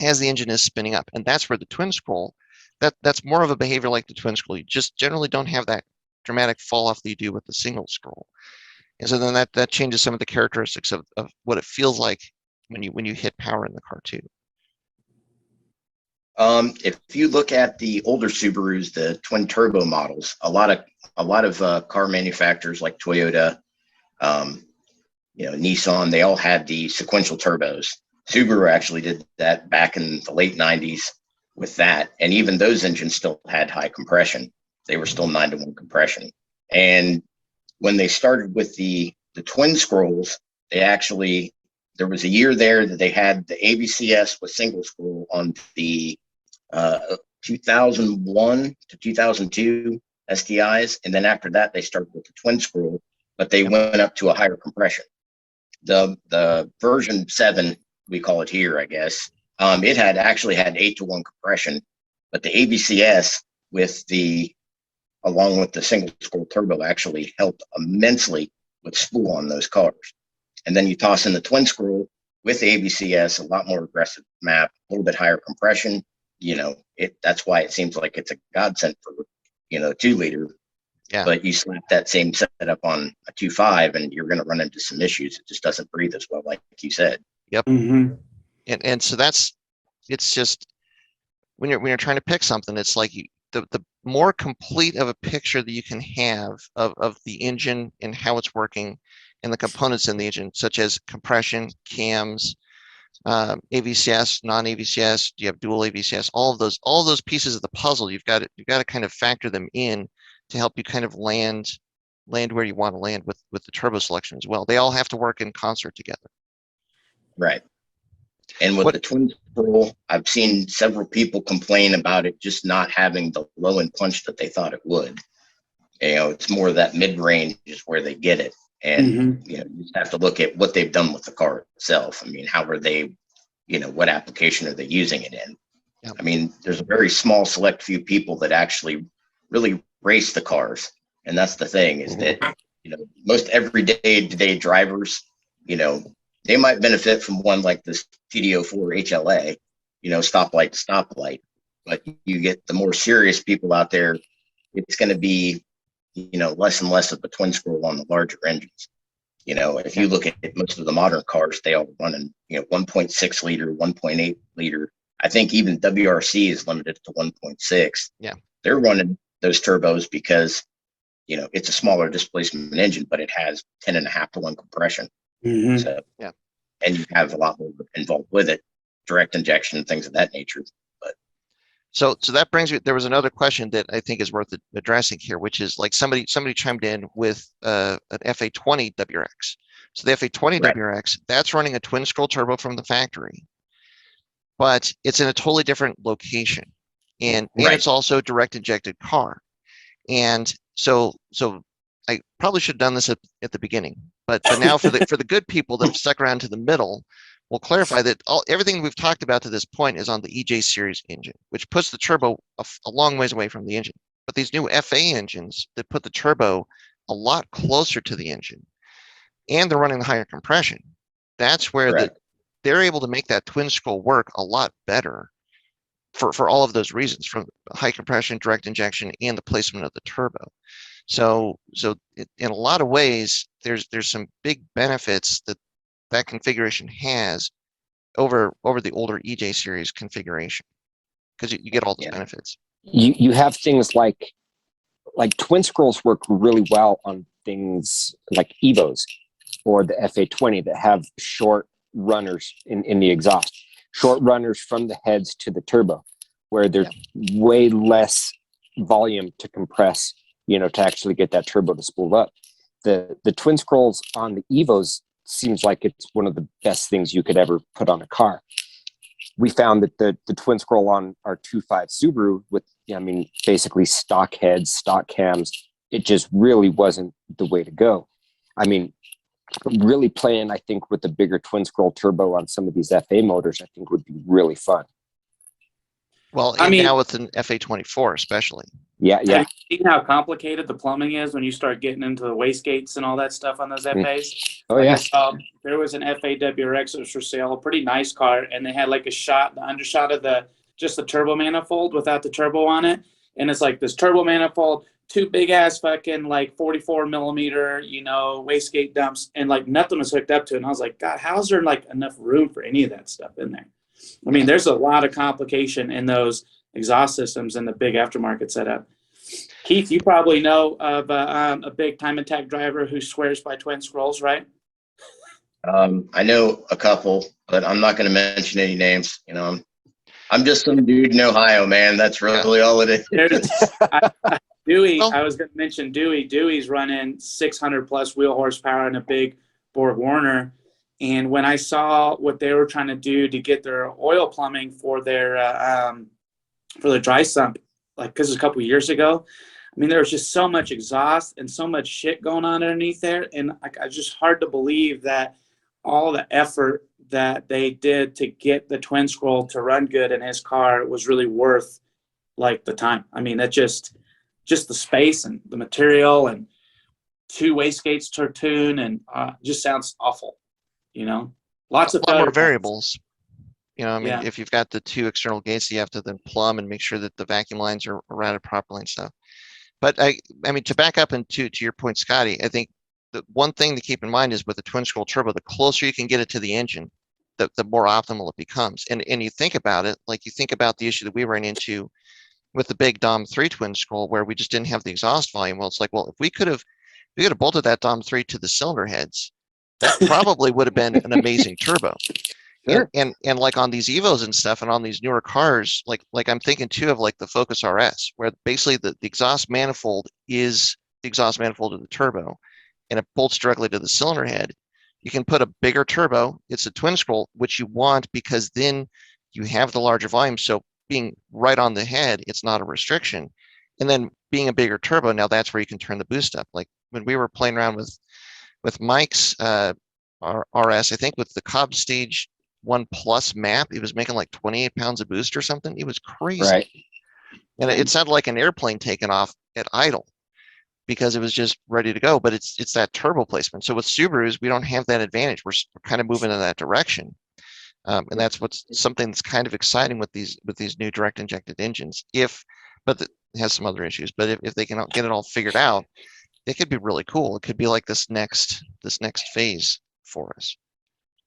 as the engine is spinning up, and that's where the twin scroll, that's more of a behavior like the twin scroll. You just generally don't have that dramatic fall off that you do with the single scroll, and so then that changes some of the characteristics of what it feels like when you hit power in the car too. If you look at the older Subarus, the twin turbo models, a lot of car manufacturers like Toyota, Nissan, they all had the sequential turbos. Subaru actually did that back in the late 90s with that. And even those engines still had high compression. They were still 9-to-1 compression. And when they started with the twin scrolls, there was a year there that they had the ABCS with single scroll on the 2001 to 2002 STIs. And then after that, they started with the twin scroll, but they went up to a higher compression. The version 7, we call it here, I guess, it had 8-to-1 compression, but the ABCS along with the single scroll turbo actually helped immensely with spool on those cars. And then you toss in the twin scroll with the ABCS, a lot more aggressive map, a little bit higher compression. That's why it seems like it's a godsend for 2-liter. Yeah. But you slap that same setup on a 2.5 and you're going to run into some issues. It just doesn't breathe as well, like you said. Yep. Mm-hmm. And so it's just when you're trying to pick something, it's like the more complete of a picture that you can have of the engine and how it's working and the components in the engine, such as compression, cams, AVCS, non-AVCS, do you have dual AVCS, all of those pieces of the puzzle, you've got to kind of factor them in to help you kind of land where you want to land with the turbo selection as well. They all have to work in concert together. Right. And with the twin scroll, I've seen several people complain about it just not having the low end punch that they thought it would. It's more that mid range is where they get it. And, you just have to look at what they've done with the car itself. I mean, how are they, what application are they using it in? Yep. I mean, there's a very small select few people that actually really race the cars. And that's the thing is that, most everyday drivers, they might benefit from one like this TD04 HLA, stoplight to stoplight. But you get the more serious people out there, it's going to be, less and less of a twin scroll on the larger engines. If you look at most of the modern cars, they all run in, 1.6 liter, 1.8 liter. I think even WRC is limited to 1.6. Yeah. They're running those turbos because, it's a smaller displacement engine, but it has 10.5-to-1 compression. Mm-hmm. So, yeah. And you have a lot more involved with it, direct injection, things of that nature. But So that brings me, there was another question that I think is worth addressing here, which is like somebody chimed in with an FA20 WRX. So the FA20 Right. WRX, that's running a twin scroll turbo from the factory, but it's in a totally different location. And Right. it's also a direct injected car. And so I probably should have done this at the beginning, but now for the good people that have stuck around to the middle, we'll clarify that everything we've talked about to this point is on the EJ series engine, which puts the turbo a long ways away from the engine. But these new FA engines that put the turbo a lot closer to the engine, and they're running the higher compression, that's where they're able to make that twin scroll work a lot better for all of those reasons, from high compression, direct injection, and the placement of the turbo. So in a lot of ways, there's some big benefits that configuration has over the older EJ series configuration, because you get all those benefits. You have things like twin scrolls work really well on things like Evos or the FA20 that have short runners in the exhaust, short runners from the heads to the turbo, where there's way less volume to compress, to actually get that turbo to spool up. The twin scrolls on the Evos seems like it's one of the best things you could ever put on a car. We found that the twin scroll on our 2.5 Subaru with, basically stock heads, stock cams, it just really wasn't the way to go. I mean, really playing, I think, with the bigger twin scroll turbo on some of these FA motors, I think would be really fun. Well, now with an FA24 especially. Yeah. Have you seen how complicated the plumbing is when you start getting into the wastegates and all that stuff on those FAs? Oh, yeah. I saw there was an FAWRX that was for sale, a pretty nice car, and they had like the undershot of just the turbo manifold without the turbo on it. And it's like this turbo manifold, two big ass fucking like 44 millimeter, wastegate dumps, and like nothing was hooked up to it. And I was like, God, how's there like enough room for any of that stuff in there? I mean, there's a lot of complication in those exhaust systems and the big aftermarket setup. Keith, you probably know of a big time attack driver who swears by twin scrolls, right? I know a couple, but I'm not going to mention any names. You know, I'm just some dude in Ohio, man. That's really all it is. Dewey, I was going to mention Dewey. Dewey's running 600 plus wheel horsepower in a big Borg Warner. And when I saw what they were trying to do to get their oil plumbing for their dry sump, like, because it was a couple of years ago, I mean, there was just so much exhaust and so much shit going on underneath there. And it's just hard to believe that all the effort that they did to get the twin scroll to run good in his car was really worth like the time. I mean, that just the space and the material and 2 wastegates to tune and just sounds awful, you know. Lots of a lot more variables. You know, I mean, Yeah. if you've got the 2 external gates, you have to then plumb and make sure that the vacuum lines are routed properly and stuff. But I mean, to back up and to your point, Scotty, I think the one thing to keep in mind is with the twin scroll turbo, the closer you can get it to the engine, the more optimal it becomes. And you think about it, like you think about the issue that we ran into with the big Dom 3 twin scroll, where we just didn't have the exhaust volume. Well, it's like, well, if we could have bolted that Dom 3 to the cylinder heads, that probably would have been an amazing turbo. Sure. And like on these Evos and stuff, and on these newer cars, like I'm thinking too of like the Focus RS, where basically the exhaust manifold is the exhaust manifold of the turbo, and it bolts directly to the cylinder head. You can put a bigger turbo. It's a twin scroll, which you want because then you have the larger volume. So being right on the head, it's not a restriction. And then being a bigger turbo, now that's where you can turn the boost up. Like when we were playing around with Mike's RS, I think with the Cobb Stage 1 Plus map, it was making like 28 pounds of boost or something. It was crazy. Right. And it sounded like an airplane taking off at idle because it was just ready to go. But it's that turbo placement. So with Subarus, we don't have that advantage. We're kind of moving in that direction. And that's something that's kind of exciting with these new direct injected engines. But it has some other issues. But if they can get it all figured out, it could be really cool. It could be like this next phase for us.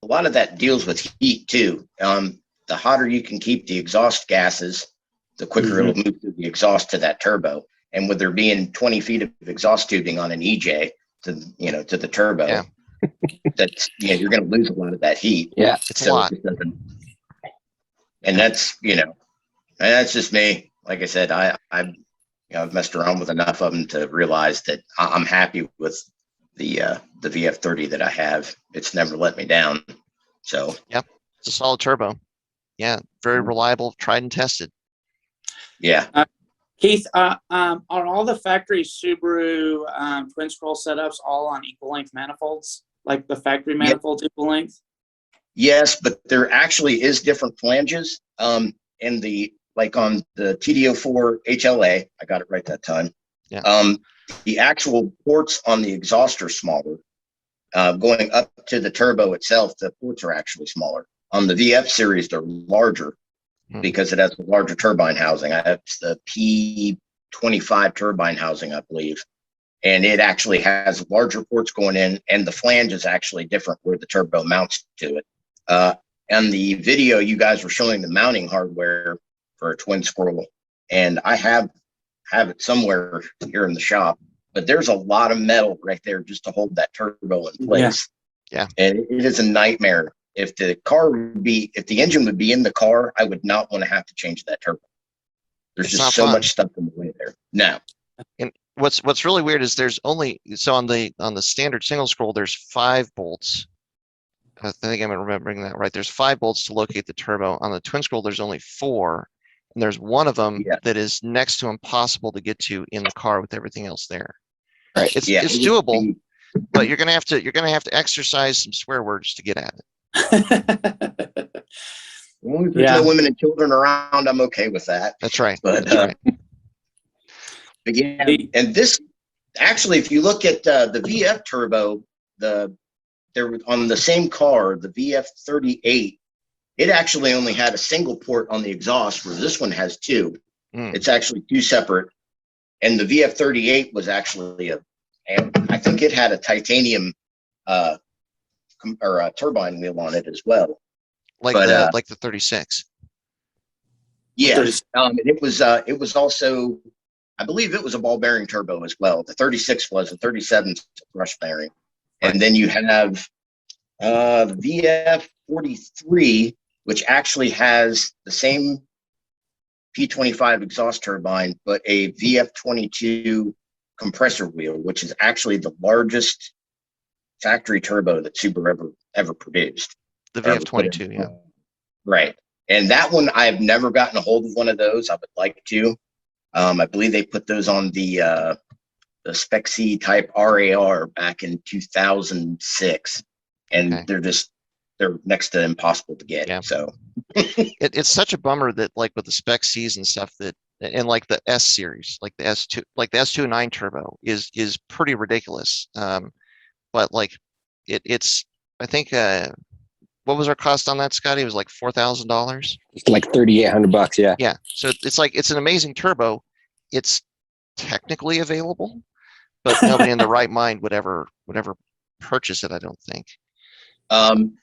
A lot of that deals with heat too. The hotter you can keep the exhaust gases, the quicker it'll move through the exhaust to that turbo. And with there being 20 feet of exhaust tubing on an EJ to the turbo, that's you're going to lose a lot of that heat. Yeah, it's a lot. And that's that's just me. Like I said, I've messed around with enough of them to realize that I'm happy with the VF30 that I have. It's never let me down. So yep, it's a solid turbo. Yeah, very reliable, tried and tested. Yeah. Keith, are all the factory Subaru twin scroll setups all on equal length manifolds, like the factory manifolds equal length? Yes, but there actually is different flanges. In the like on the TD04 HLA, I got it right that time. Yeah. The actual ports on the exhaust are smaller. Going up to the turbo itself, the ports are actually smaller. On the VF series, they're larger because it has a larger turbine housing. It's the P25 turbine housing, I believe. And it actually has larger ports going in, and the flange is actually different where the turbo mounts to it. And the video, you guys were showing the mounting hardware for a twin scroll, and I have it somewhere here in the shop, but there's a lot of metal right there just to hold that turbo in place. Yeah. And it is a nightmare. If the engine would be in the car, I would not want to have to change that turbo. There's just so much stuff in the way there. No. And what's really weird is there's only, so on the standard single scroll, there's 5 bolts. I think I'm remembering that right. There's 5 bolts to locate the turbo. On the twin scroll, there's only 4. And there's one of them that is next to impossible to get to in the car with everything else there. Right. It's doable, but you're gonna have to exercise some swear words to get at it. As long as there's no women and children around, I'm okay with that. That's right. But, That's right. But yeah, and this actually, if you look at the VF turbo, they're on the same car, the VF38. It actually only had a single port on the exhaust, where this one has 2. It's actually 2 separate. And the VF38 was actually I think it had a titanium or a turbine wheel on it as well. like the 36. Yes, it was also, I believe it was a ball bearing turbo as well. The 36 was, the 37 brush bearing, Right. and then you have the VF43, which actually has the same P25 exhaust turbine, but a VF22 compressor wheel, which is actually the largest factory turbo that Subaru ever produced. The VF22, yeah. Right. And that one, I've never gotten a hold of one of those. I would like to. I believe they put those on the Spec C type RAR back in 2006, and Okay. they're next to impossible to get. Yeah. So It's such a bummer that like with the Spec Cs and stuff and like the S series, like the S2, like the S209 turbo is pretty ridiculous. But like it's I think what was our cost on that, Scotty? It was like $4,000. It's like $3,800. Yeah. Yeah. So it's like it's an amazing turbo. It's technically available, but nobody in the right mind would ever purchase it, I don't think.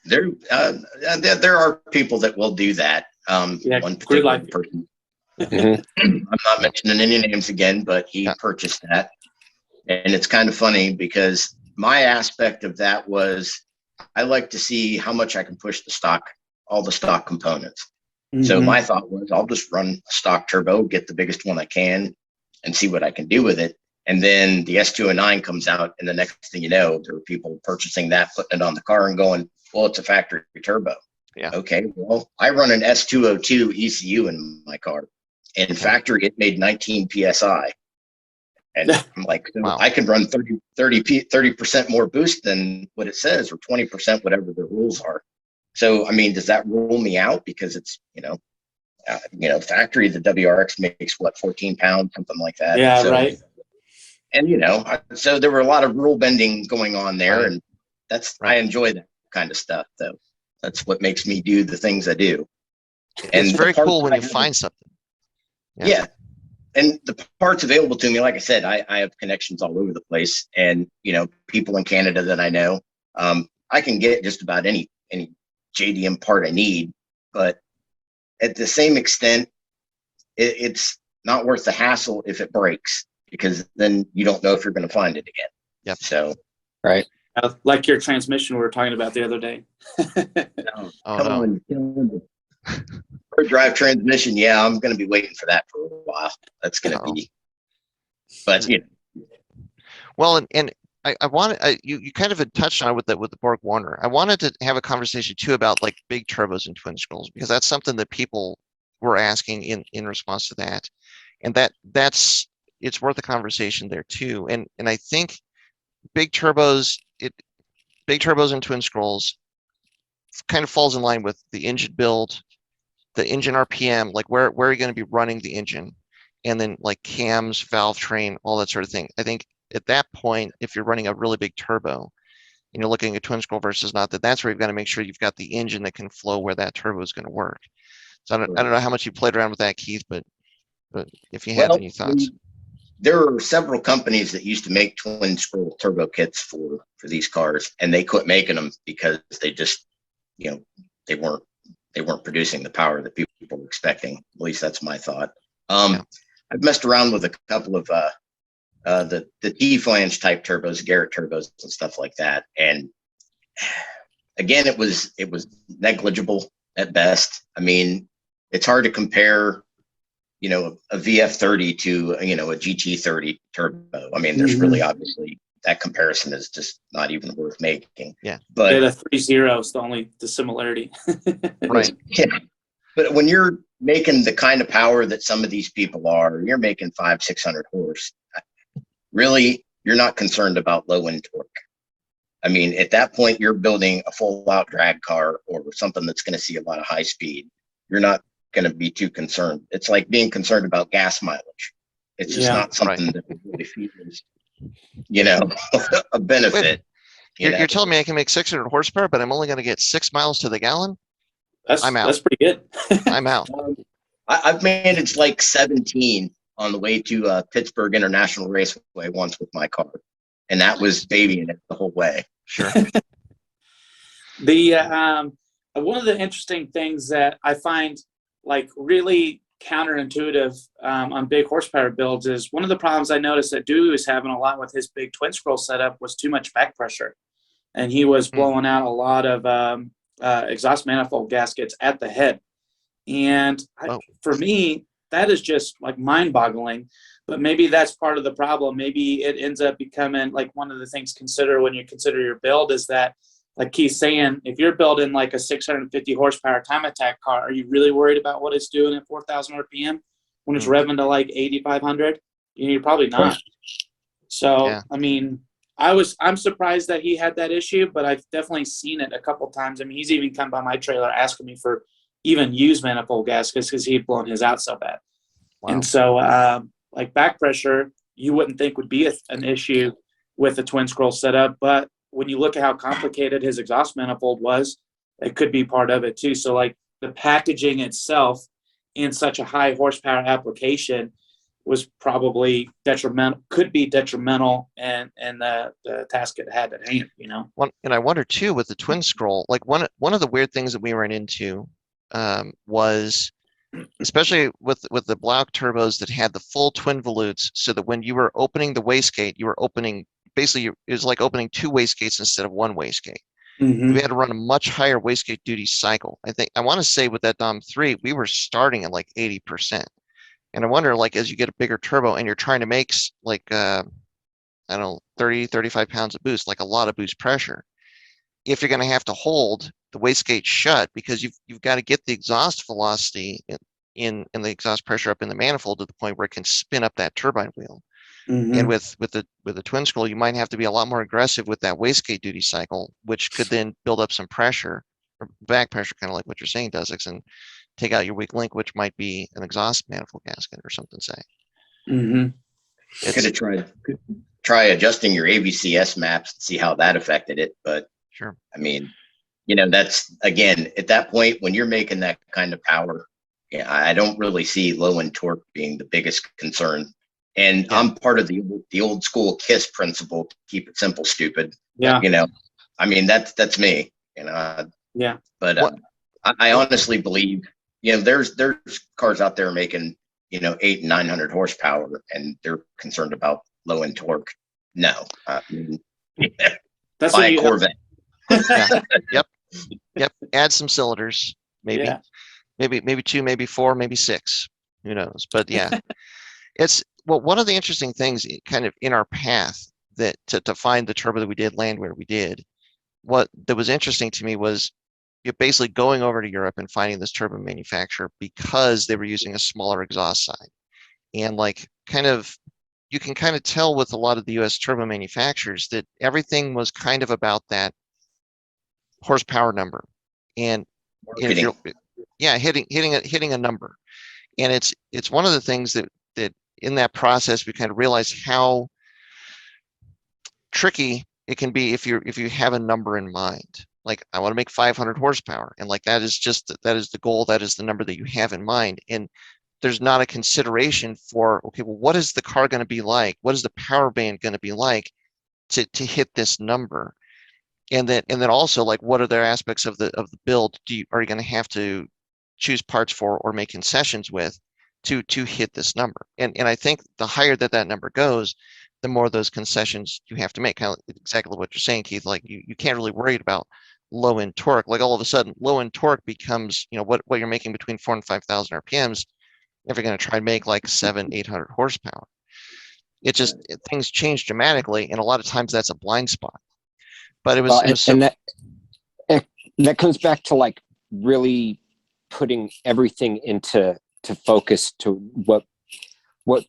There are people that will do that. One particular person. Mhm. I'm not mentioning any names again, but he purchased that. And it's kind of funny because my aspect of that was I like to see how much I can push all the stock components. Mm-hmm. So my thought was I'll just run a stock turbo, get the biggest one I can, and see what I can do with it. And then the S209 comes out, and the next thing you know, there are people purchasing that, putting it on the car and going, well, it's a factory turbo. Yeah. Okay, well, I run an S202 ECU in my car. In factory, it made 19 PSI. And I'm like, wow. I can run 30% more boost than what it says, or 20%, whatever the rules are. So, I mean, does that rule me out? Because it's, factory, the WRX makes what, 14 pounds, something like that. Yeah, so, right. And, so there were a lot of rule bending going on there. Right. And I enjoy that kind of stuff, though. That's what makes me do the things I do. It's very cool when you find something. Yeah. And the parts available to me, like I said, I have connections all over the place, and people in Canada that I know. I can get just about any JDM part I need, but at the same extent, it's not worth the hassle if it breaks, because then you don't know if you're going to find it again. Yep. So, right. Like your transmission we were talking about the other day. Come on. Drive transmission, yeah, I'm going to be waiting for that for a while. That's going to be, but Well, and I wanted you kind of had touched on it with the Borg Warner. I wanted to have a conversation too about like big turbos and twin scrolls, because that's something that people were asking in response to that, and that's it's worth a conversation there too. And I think big turbos and twin scrolls kind of falls in line with the engine build, the engine RPM, like where are you going to be running the engine, and then like cams, valve train, all that sort of thing. I think at that point, if you're running a really big turbo and you're looking at twin scroll versus not, that's where you've got to make sure you've got the engine that can flow where that turbo is going to work. So I don't know how much you played around with that, Keith, but if you had any thoughts. There are several companies that used to make twin scroll turbo kits for these cars, and they quit making them because they just, they weren't producing the power that people were expecting. At least that's my thought. I've messed around with a couple of the T-flange type turbos, Garrett turbos and stuff like that. And again, it was negligible at best. I mean, it's hard to compare, a VF30 to, a GT30 turbo. I mean, there's really obviously that comparison is just not even worth making. Yeah. But the 3.0 is the similarity. Right. Yeah. But when you're making the kind of power that some of these people are, you're making 500-600 horse. Really, you're not concerned about low end torque. I mean, at that point, you're building a full out drag car or something that's going to see a lot of high speed. You're not going to be too concerned. It's like being concerned about gas mileage. It's just not something that really feels, a benefit. You're telling me I can make 600 horsepower, but I'm only going to get 6 miles to the gallon? I'm out. That's pretty good. I'm out. I've managed like 17 on the way to Pittsburgh International Raceway once with my car, and that was babying it the whole way. Sure. one of the interesting things that I find like really counterintuitive on big horsepower builds is one of the problems I noticed that Dewey was having a lot with his big twin scroll setup was too much back pressure. And he was blowing out a lot of exhaust manifold gaskets at the head. And for me, that is just like mind boggling, but maybe that's part of the problem. Maybe it ends up becoming like one of the things consider when you consider your build is that, like Keith's saying, if you're building like a 650 horsepower time attack car, are you really worried about what it's doing at 4,000 RPM when it's revving to like 8,500? You're probably not. So, I mean, I'm surprised that he had that issue, but I've definitely seen it a couple times. I mean, he's even come by my trailer asking me for even used manifold gaskets because he'd blown his out so bad. Wow. And so, like back pressure, you wouldn't think would be an issue with a twin scroll setup, but when you look at how complicated his exhaust manifold was, it could be part of it too. So like the packaging itself in such a high horsepower application was probably detrimental, could be detrimental, and the task it had at hand, you know. And I wonder too with the twin scroll, like one of the weird things that we ran into was, especially with the block turbos that had the full twin volutes, so that when you were opening the wastegate, you were opening basically it was like opening two wastegates instead of one wastegate. We had to run a much higher wastegate duty cycle. I want to say with that Dom 3, we were starting at like 80%. And I wonder, like, as you get a bigger turbo and you're trying to make like, I don't know, 30, 35 pounds of boost, like a lot of boost pressure, if you're going to have to hold the wastegate shut because you've got to get the exhaust velocity in the exhaust pressure up in the manifold to the point where it can spin up that turbine wheel. And with the twin scroll, you might have to be a lot more aggressive with that wastegate duty cycle, which could then build up some pressure or back pressure, kind of like what you're saying, Duzix, and take out your weak link, which might be an exhaust manifold gasket or something. Could have try adjusting your AVCS maps and see how that affected it. But sure, I mean, you know, that's again at that point when you're making that kind of power. Yeah, I don't really see low end torque being the biggest concern. And I'm part of the old school KISS principle, to keep it simple, stupid. Yeah. You know, I mean, that's me, you know. Yeah. But I honestly believe, you know, there's cars out there making, you know, 800 and 900 horsepower and they're concerned about low end torque. No. That's buy a Corvette. Yep. Add some cylinders, maybe. Yeah. Maybe 2, maybe 4, maybe 6. Who knows? But yeah. One of the interesting things kind of in our path that to find the turbo that we did land where we did, what that was interesting to me was you're basically going over to Europe and finding this turbo manufacturer because they were using a smaller exhaust side. And like you can kind of tell with a lot of the US turbo manufacturers that everything was kind of about that horsepower number. And if you're hitting a number. And it's one of the things that in that process, we kind of realize how tricky it can be if you have a number in mind. Like, I want to make 500 horsepower, and like that is the goal, that is the number that you have in mind. And there's not a consideration for, okay, well, what is the car going to be like? What is the power band going to be like to hit this number? And then also, like, what are their aspects of the build are you going to have to choose parts for or make concessions with to hit this number? And I think the higher that number goes, the more those concessions you have to make. Kind of exactly what you're saying, Keith. Like, you can't really worry about low end torque. Like, all of a sudden, low end torque becomes, you know, what you're making between 4,000 and 5,000 RPMs. If you're going to try and make like 700-800 horsepower, things change dramatically, and a lot of times that's a blind spot. But that comes back to like really putting everything into focus to what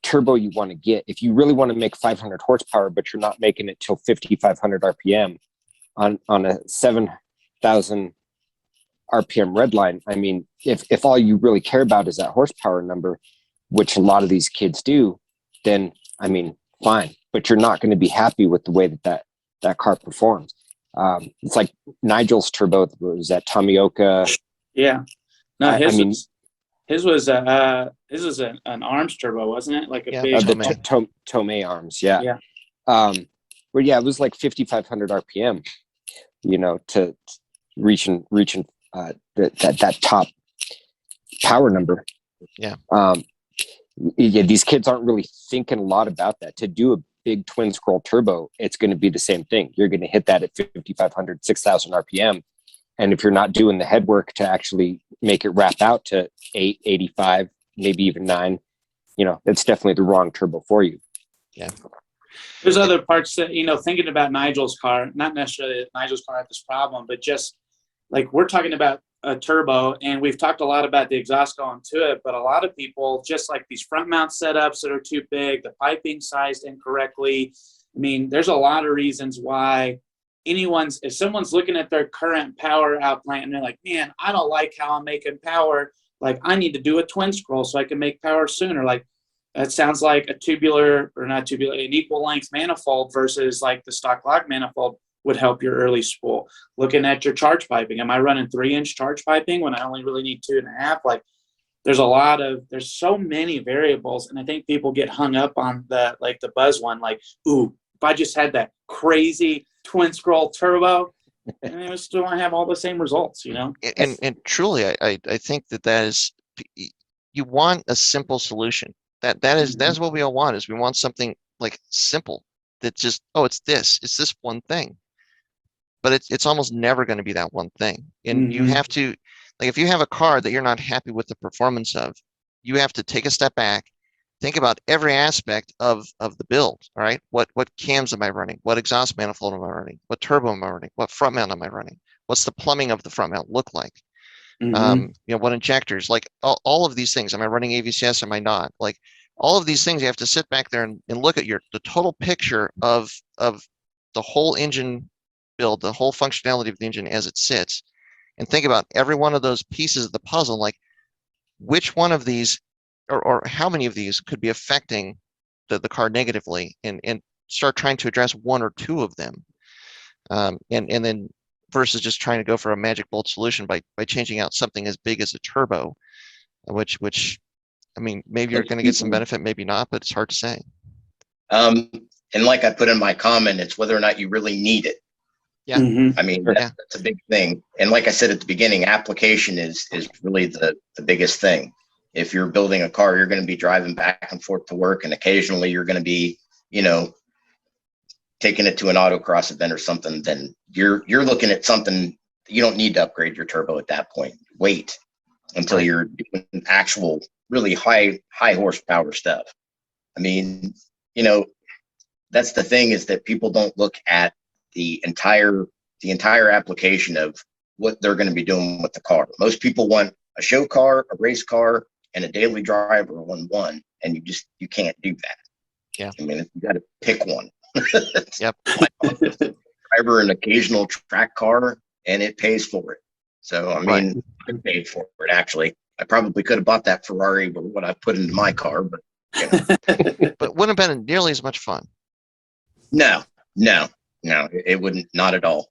turbo you want to get. If you really want to make 500 horsepower, but you're not making it till 5,500 RPM on a 7,000 RPM redline. I mean, if all you really care about is that horsepower number, which a lot of these kids do, then I mean, fine, but you're not going to be happy with the way that car performs. It's like Nigel's turbo was that Tomioka. Yeah. No, his was an arms turbo, wasn't it? Like a big Tomei arms. Yeah. Yeah. It was like 5,500 RPM, you know, to reaching that top power number. Yeah. These kids aren't really thinking a lot about that. To do a big twin scroll turbo, it's going to be the same thing. You're going to hit that at 5,500, 6,000 RPM. And if you're not doing the head work to actually make it wrap out to 8, 85, maybe even 9, it's definitely the wrong turbo for you. Yeah. There's other parts that, thinking about Nigel's car, not necessarily that Nigel's car had this problem, but just like we're talking about a turbo, and we've talked a lot about the exhaust going to it, but a lot of people just like these front mount setups that are too big, the piping sized incorrectly. I mean, there's a lot of reasons why if someone's looking at their current power output and they're like, man, I don't like how I'm making power. Like, I need to do a twin scroll so I can make power sooner. Like, that sounds like an equal length manifold versus like the stock lock manifold would help your early spool. Looking at your charge piping, am I running 3-inch charge piping when I only really need 2.5? Like, there's so many variables, and I think people get hung up on the buzz one. Like, ooh, if I just had that crazy twin scroll turbo, and we still want to have all the same results, And truly, I think that is, you want a simple solution. That is what we all want. Is we want something like simple that just, it's this one thing. But it's almost never going to be that one thing. And you have to, like, if you have a car that you're not happy with the performance of, you have to take a step back, think about every aspect of the build. All right, what cams am I running? What exhaust manifold am I running? What turbo am I running? What front mount am I running? What's the plumbing of the front mount look like? What injectors? Like all of these things. Am I running AVCS? Am I not? Like all of these things, you have to sit back there and look at the total picture of the whole engine build, the whole functionality of the engine as it sits, and think about every one of those pieces of the puzzle. Like which one of these or how many of these could be affecting the car negatively, and start trying to address one or two of them, and then versus just trying to go for a magic bolt solution by changing out something as big as a turbo, which I mean, maybe you're going to get some benefit, maybe not, but it's hard to say. And like I put in my comment, it's whether or not you really need it. Yeah. I mean, that's a big thing. And like I said at the beginning, application is really the biggest thing. If you're building a car, you're going to be driving back and forth to work, and occasionally you're going to be, taking it to an autocross event or something, then you're looking at something. You don't need to upgrade your turbo at that point. Wait until you're doing actual really high horsepower stuff. I mean, that's the thing, is that people don't look at the entire application of what they're going to be doing with the car. Most people want a show car, a race car, and a daily driver on one, and you can't do that. Yeah. I mean, you got to pick one. Yep. Driver an occasional track car, and it pays for it. So I mean, I paid for it actually. I probably could have bought that Ferrari with what I put into my car, but but wouldn't have been nearly as much fun. No, it wouldn't, not at all.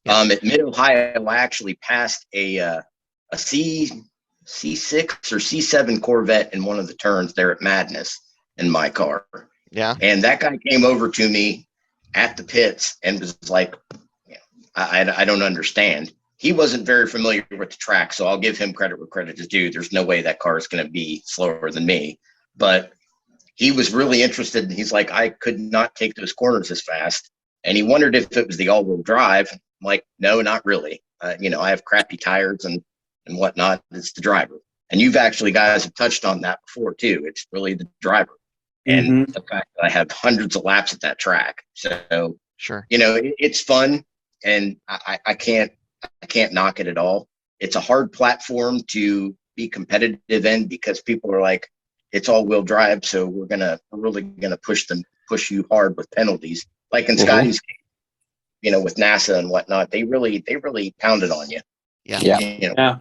Yeah. At Mid Ohio, I actually passed a C6 or C7 Corvette in one of the turns there at Madness in my car. Yeah. And that guy came over to me at the pits and was like, I don't understand. He wasn't very familiar with the track, so I'll give him credit where credit is due. There's no way that car is going to be slower than me. But he was really interested. He's like, I could not take those corners as fast. And he wondered if it was the all-wheel drive. I'm like, no, not really. I have crappy tires and whatnot. It's the driver. And you've actually guys have touched on that before too. It's really the driver. And the fact that I have hundreds of laps at that track. So, sure, it's fun, and I can't knock it at all. It's a hard platform to be competitive in, because people are like, it's all-wheel drive, so we're really gonna push you hard with penalties. Like in Scotty's case, with NASA and whatnot, they really pounded on you. Yeah.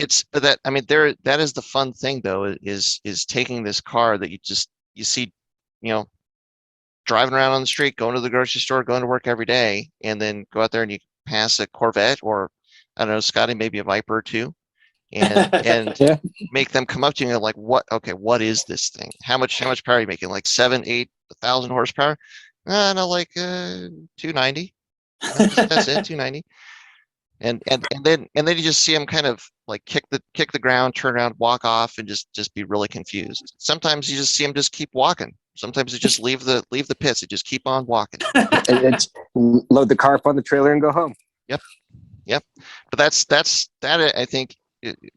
It's that, I mean, that is the fun thing though, is taking this car that you see, driving around on the street, going to the grocery store, going to work every day, and then go out there and you pass a Corvette, or I don't know, Scotty, maybe a Viper or two, and make them come up to you and go like, what is this thing? How much power are you making? Like 7,000-8,000 horsepower? No, like 290. That's it, 290. And then you just see them kind of like kick the ground, turn around, walk off, and just be really confused. Sometimes you just see them just keep walking. Sometimes they just leave the pits. They just keep on walking. And it's load the car up on the trailer and go home. Yep. But that's I think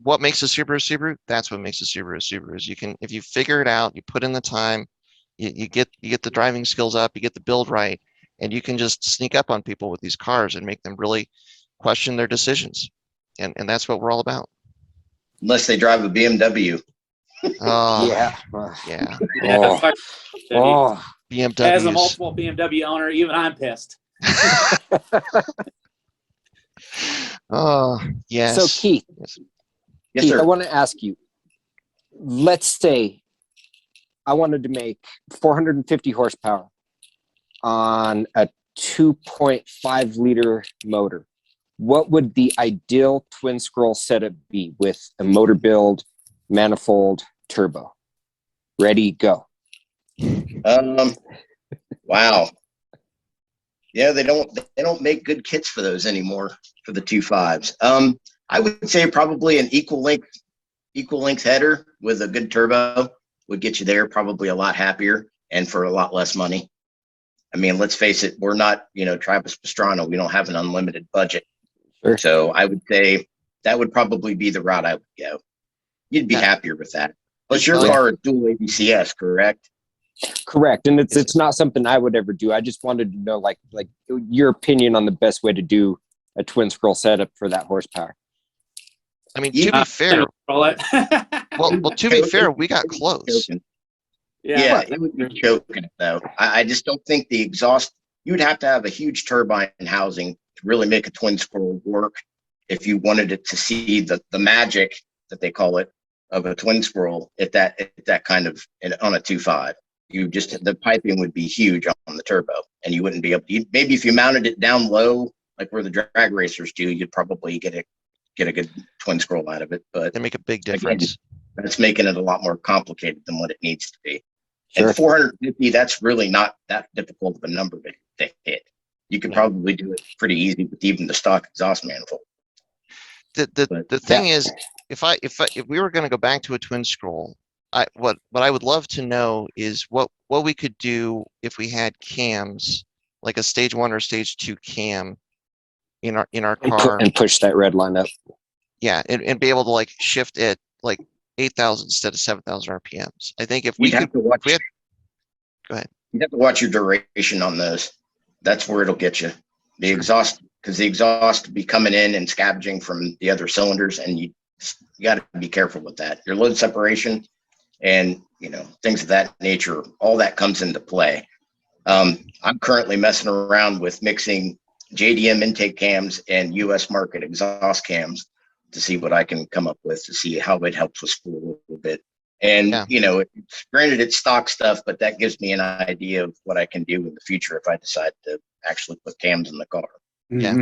what makes a Subaru. That's what makes a Subaru. Is you can, if you figure it out, you put in the time, you get the driving skills up, you get the build right, and you can just sneak up on people with these cars and make them really question their decisions. And that's what we're all about. Unless they drive a BMW. Oh, Yeah. yeah. Yeah, Oh. BMWs. as a multiple BMW owner, even I'm pissed. Oh, yes. So Keith, Yes, Keith, sir. I want to ask you, let's say I wanted to make 450 horsepower on a 2.5 liter motor. What would the ideal twin scroll setup be with a motor build, manifold, turbo? Ready, go. Wow. Yeah, they don't make good kits for those anymore for the 2.5s. I would say probably an equal length header with a good turbo would get you there probably a lot happier and for a lot less money. I mean, let's face it, we're not, Travis Pastrana. We don't have an unlimited budget. Sure. So I would say that would probably be the route I would go. You'd be happier with that. Plus your car is dual ABCS, correct? Correct. And it's not something I would ever do. I just wanted to know like your opinion on the best way to do a twin scroll setup for that horsepower. I mean, to be fair, well, to be fair, we got close. Yeah, it would be choking though. I just don't think the exhaust. You would have to have a huge turbine housing to really make a twin scroll work. If you wanted it to see the magic that they call it of a twin scroll at that kind of on a 2.5, the piping would be huge on the turbo, and you wouldn't be able to. Maybe if you mounted it down low, like where the drag racers do, you'd probably get a good twin scroll out of it. But they make a big difference. Again, that's making it a lot more complicated than what it needs to be. Sure. And 450, that's really not that difficult of a number to hit. You could probably do it pretty easy with even the stock exhaust manifold. The thing is, if we were going to go back to a twin scroll, what I would love to know is what we could do if we had cams, like a stage 1 or stage 2 cam in our car, and push that red line up. Yeah, and be able to like shift it like 8,000 instead of 7,000 RPMs. I think if we You'd have to watch. go ahead. You have to watch your duration on those. That's where it'll get you. The exhaust, because the exhaust will be coming in and scavenging from the other cylinders, and you got to be careful with that. Your load separation and things of that nature, all that comes into play. I'm currently messing around with mixing JDM intake cams and US market exhaust cams to see what I can come up with to see how it helps with spool a little bit. And, granted it's stock stuff, but that gives me an idea of what I can do in the future if I decide to actually put cams in the car. Yeah.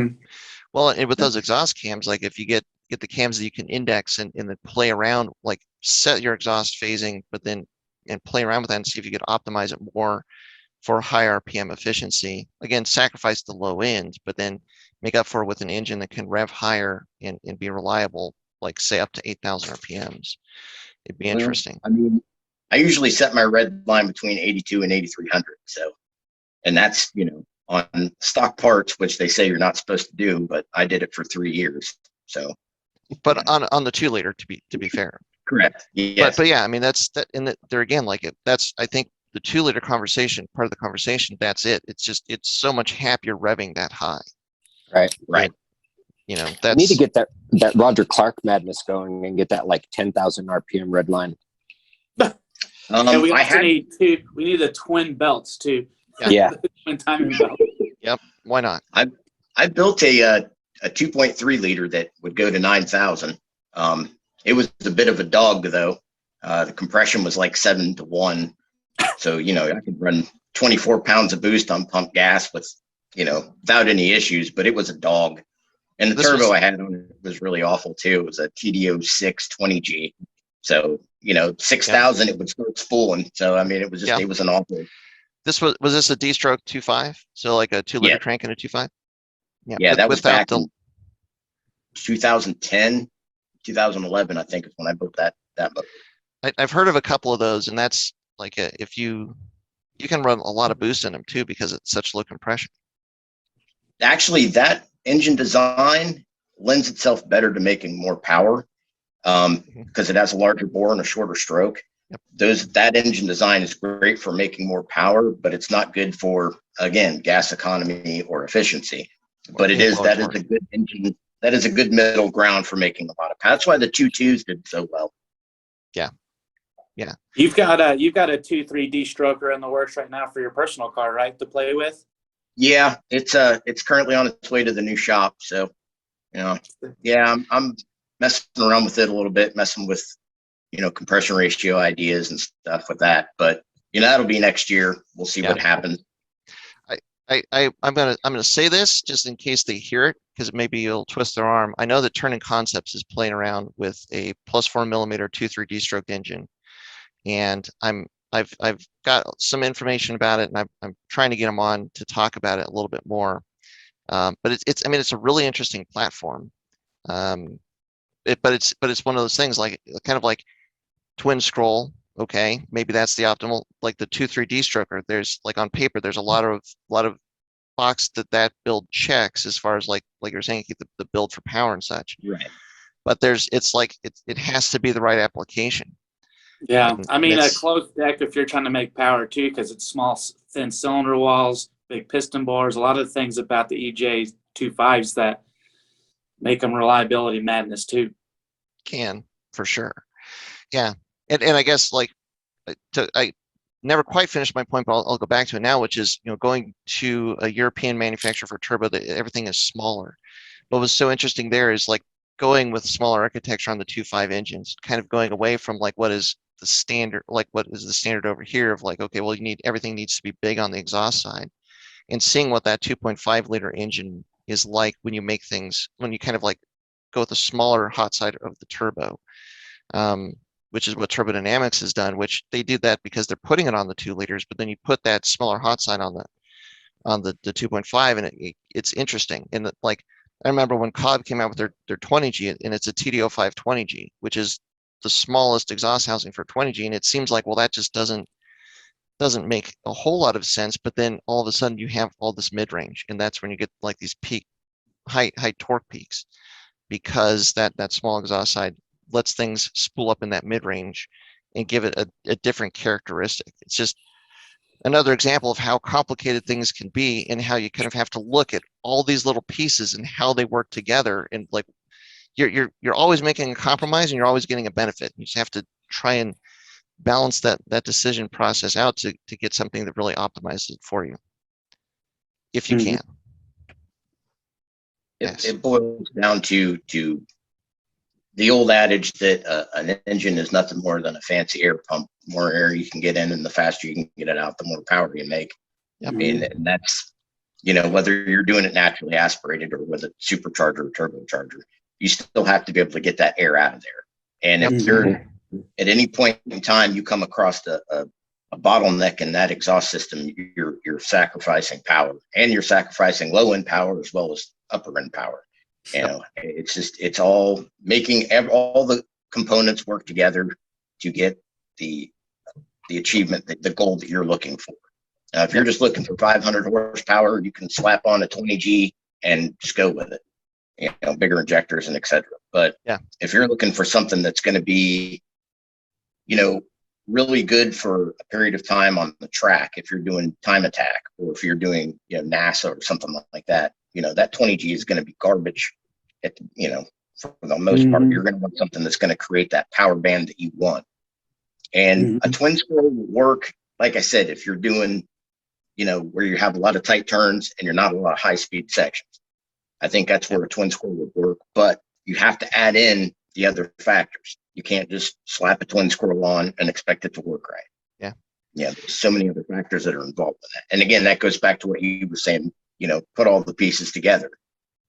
Well, and with those exhaust cams, like if you get the cams that you can index and then play around, like set your exhaust phasing, but then and play around with that and see if you could optimize it more for high RPM efficiency. Again, sacrifice the low end, but then make up for it with an engine that can rev higher and be reliable, like say up to 8,000 RPMs. It'd be interesting. I mean, I usually set my red line between 82 and 8,300. So, and that's, on stock parts, which they say you're not supposed to do, but I did it for 3 years. So, but on the 2 liter, to be fair. Correct. Yes. But yeah, I mean, that's that. And there again, that's, I think the 2 liter conversation, part of the conversation, that's it. It's so much happier revving that high. Right. That's, I need to get that Roger Clark madness going and get that like 10,000 RPM red line. And we also need we need the twin belts too. Yeah. Twin timing belt. Yep. Why not? I built a 2.3 liter that would go to 9,000. It was a bit of a dog though. The compression was like 7-to-1. So, I could run 24 pounds of boost on pump gas with, without any issues, but it was a dog. And the turbo I had on it was really awful too. It was a TDO 620G. So, 6,000, it would start spooling. So, I mean, it was just, it was an awful. Was this a D-stroke 2.5? So like a 2 liter crank and a 2.5? Yeah, that was back. 2010, 2011, I think is when I built that motor. I've heard of a couple of those, and that's like if you can run a lot of boost in them too because it's such low compression. Actually, that engine design lends itself better to making more power because it has a larger bore and a shorter stroke. Yep. That engine design is great for making more power, but it's not good for, again, gas economy or efficiency. But that is a good engine. That is a good middle ground for making a lot of power. That's why the 2.2s did so well. Yeah. Yeah. You've got a 2.3D stroker in the works right now for your personal car, right? To play with. Yeah, it's currently on its way to the new shop. So, yeah, I'm messing around with it a little bit, messing with, compression ratio ideas and stuff with that. But that'll be next year. We'll see what happens. I'm gonna say this just in case they hear it, because maybe it'll twist their arm. I know that Turning Concepts is playing around with a +4mm 2.3D stroke engine, and I've got some information about it, and I'm trying to get them on to talk about it a little bit more. But it's a really interesting platform. But it's one of those things like kind of like twin scroll. Okay, maybe that's the optimal, like the 2.3D stroker. There's like on paper, there's a lot of box that build checks as far as like you're saying, keep the build for power and such. Right. But it has to be the right application. Yeah, And I mean a closed deck if you're trying to make power too, because it's small, thin cylinder walls, big piston bores. A lot of things about the EJ 2.5s that make them reliability madness too. Can for sure. Yeah. And I guess I never quite finished my point, but I'll go back to it now, which is, going to a European manufacturer for turbo, that everything is smaller. What was so interesting there is like going with smaller architecture on the 2.5 engines, kind of going away from like what is the standard over here of like, okay, well, everything needs to be big on the exhaust side, and seeing what that 2.5 liter engine is like when you kind of like go with the smaller hot side of the turbo. Which is what Turbodynamics has done, which they did that because they're putting it on the 2 liters, but then you put that smaller hot side on the 2.5, and it's interesting. And like, I remember when Cobb came out with their 20G, and it's a TD05 20G, which is the smallest exhaust housing for 20G, and it seems like, well, that just doesn't make a whole lot of sense. But then all of a sudden you have all this mid-range, and that's when you get like these high torque peaks, because that small exhaust side lets things spool up in that mid-range and give it a different characteristic. It's just another example of how complicated things can be, and how you kind of have to look at all these little pieces and how they work together. And like you're always making a compromise, and you're always getting a benefit. You just have to try and balance that decision process out to get something that really optimizes it for you, if you can. It boils down to the old adage that an engine is nothing more than a fancy air pump. The more air you can get in, and the faster you can get it out, the more power you make. Yep. I mean, and that's, whether you're doing it naturally aspirated or with a supercharger or turbocharger, you still have to be able to get that air out of there. And if you're at any point in time you come across a bottleneck in that exhaust system, you're sacrificing power, and you're sacrificing low end power as well as upper end power. It's all making all the components work together to get the achievement, the goal that you're looking for. If you're just looking for 500 horsepower, you can slap on a 20G and just go with it, bigger injectors and etc. But if you're looking for something that's going to be, really good for a period of time on the track, if you're doing time attack, or if you're doing, NASA or something like that, that 20G is going to be garbage for the most part. You're going to want something that's going to create that power band that you want. And a twin scroll will work, like I said, if you're doing, where you have a lot of tight turns and you're not a lot of high speed sections. I think that's where a twin scroll would work, but you have to add in the other factors. You can't just slap a twin scroll on and expect it to work right. Yeah, there's so many other factors that are involved in that. And again, that goes back to what you were saying, put all the pieces together.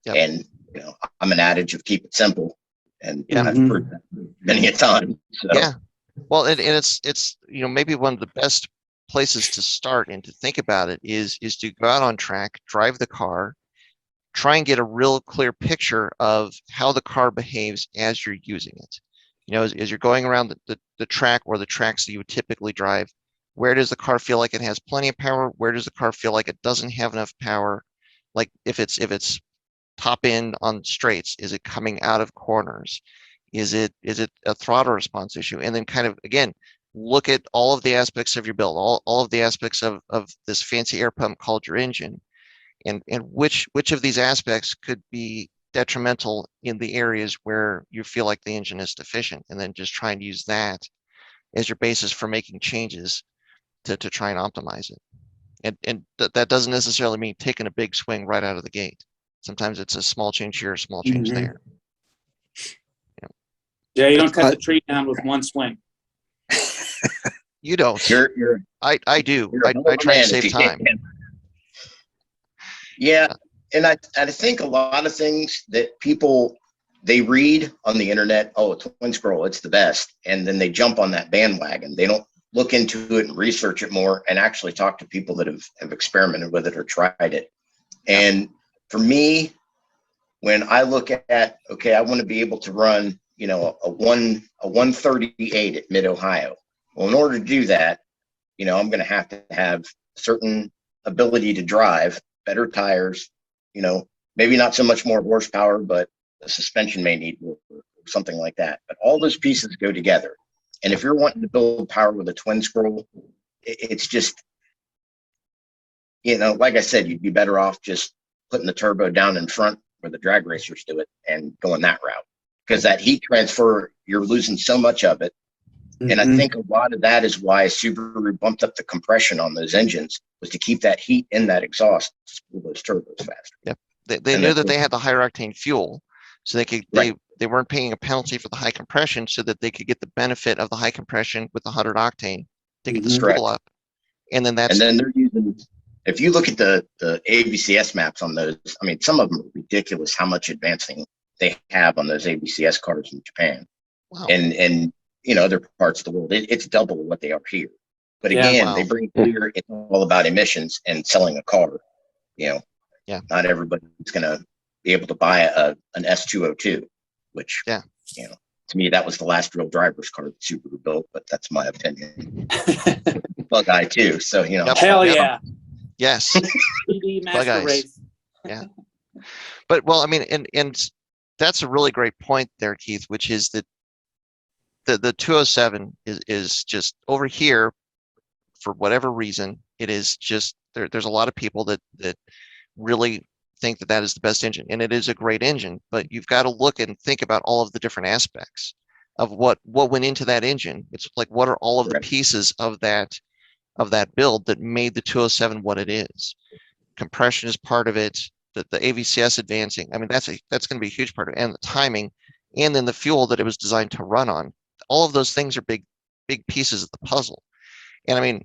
And, I'm an adage of keep it simple. And I've heard that many a time. So. Yeah. Well, and it's maybe one of the best places to start and to think about it is to go out on track, drive the car, try and get a real clear picture of how the car behaves as you're using it. You know, as you're going around the track or the tracks that you would typically drive, where does the car feel like it has plenty of power? Where does the car feel like it doesn't have enough power? Like if it's top end on straights, is it coming out of corners? Is it a throttle response issue? And then kind of, again, look at all of the aspects of your build, all of the aspects of this fancy air pump called your engine, and which of these aspects could be detrimental in the areas where you feel like the engine is deficient, and then just try and use that as your basis for making changes to try and optimize it. And that doesn't necessarily mean taking a big swing right out of the gate. Sometimes it's a small change here, a small change there. Yeah, you don't cut the tree down with one swing. You don't. I do. I try to save time. Yeah, and I think a lot of things that people, they read on the internet, oh, twin scroll, it's the best, and then they jump on that bandwagon. They don't look into it and research it more and actually talk to people that have experimented with it or tried it. And for me, when I look at, okay, I want to be able to run, you know, a 138 at Mid-Ohio. Well, in order to do that, you know, I'm going to have certain ability to drive, better tires, you know, maybe not so much more horsepower, but the suspension may need more, or something like that. But all those pieces go together. And if you're wanting to build power with a twin scroll, it's just, you know, like I said, you'd be better off just putting the turbo down in front where the drag racers do it and going that route. Because that heat transfer, you're losing so much of it. And I think a lot of that is why Subaru bumped up the compression on those engines, was to keep that heat in that exhaust to spool those turbos faster. Yep. They knew that they had the higher octane fuel, so they could they weren't paying a penalty for the high compression, so that they could get the benefit of the high compression with the 100 octane to get the spool up. And then they're using, if you look at the ABCS maps on those, I mean, some of them are ridiculous how much advancing they have on those ABCS cars in Japan. Wow. And you know, other parts of the world, it's double what they are here. But again, they bring here, it's all about emissions and selling a car. You know, not everybody's going to be able to buy an S202, which, you know, to me, that was the last real driver's car that Subaru built, but that's my opinion. Bug eye too. So, you know. Hell yeah. Yes. PD Master Race. Yeah. But, well, I mean, and that's a really great point there, Keith, which is that the 207 is just over here, for whatever reason, it is just, there's a lot of people that really think that is the best engine, and it is a great engine, but you've got to look and think about all of the different aspects of what went into that engine. It's like, what are all of the pieces of that build that made the 207 what it is? Compression is part of it, the AVCS advancing, I mean, that's going to be a huge part of it, and the timing, and then the fuel that it was designed to run on. All of those things are big pieces of the puzzle. And I mean,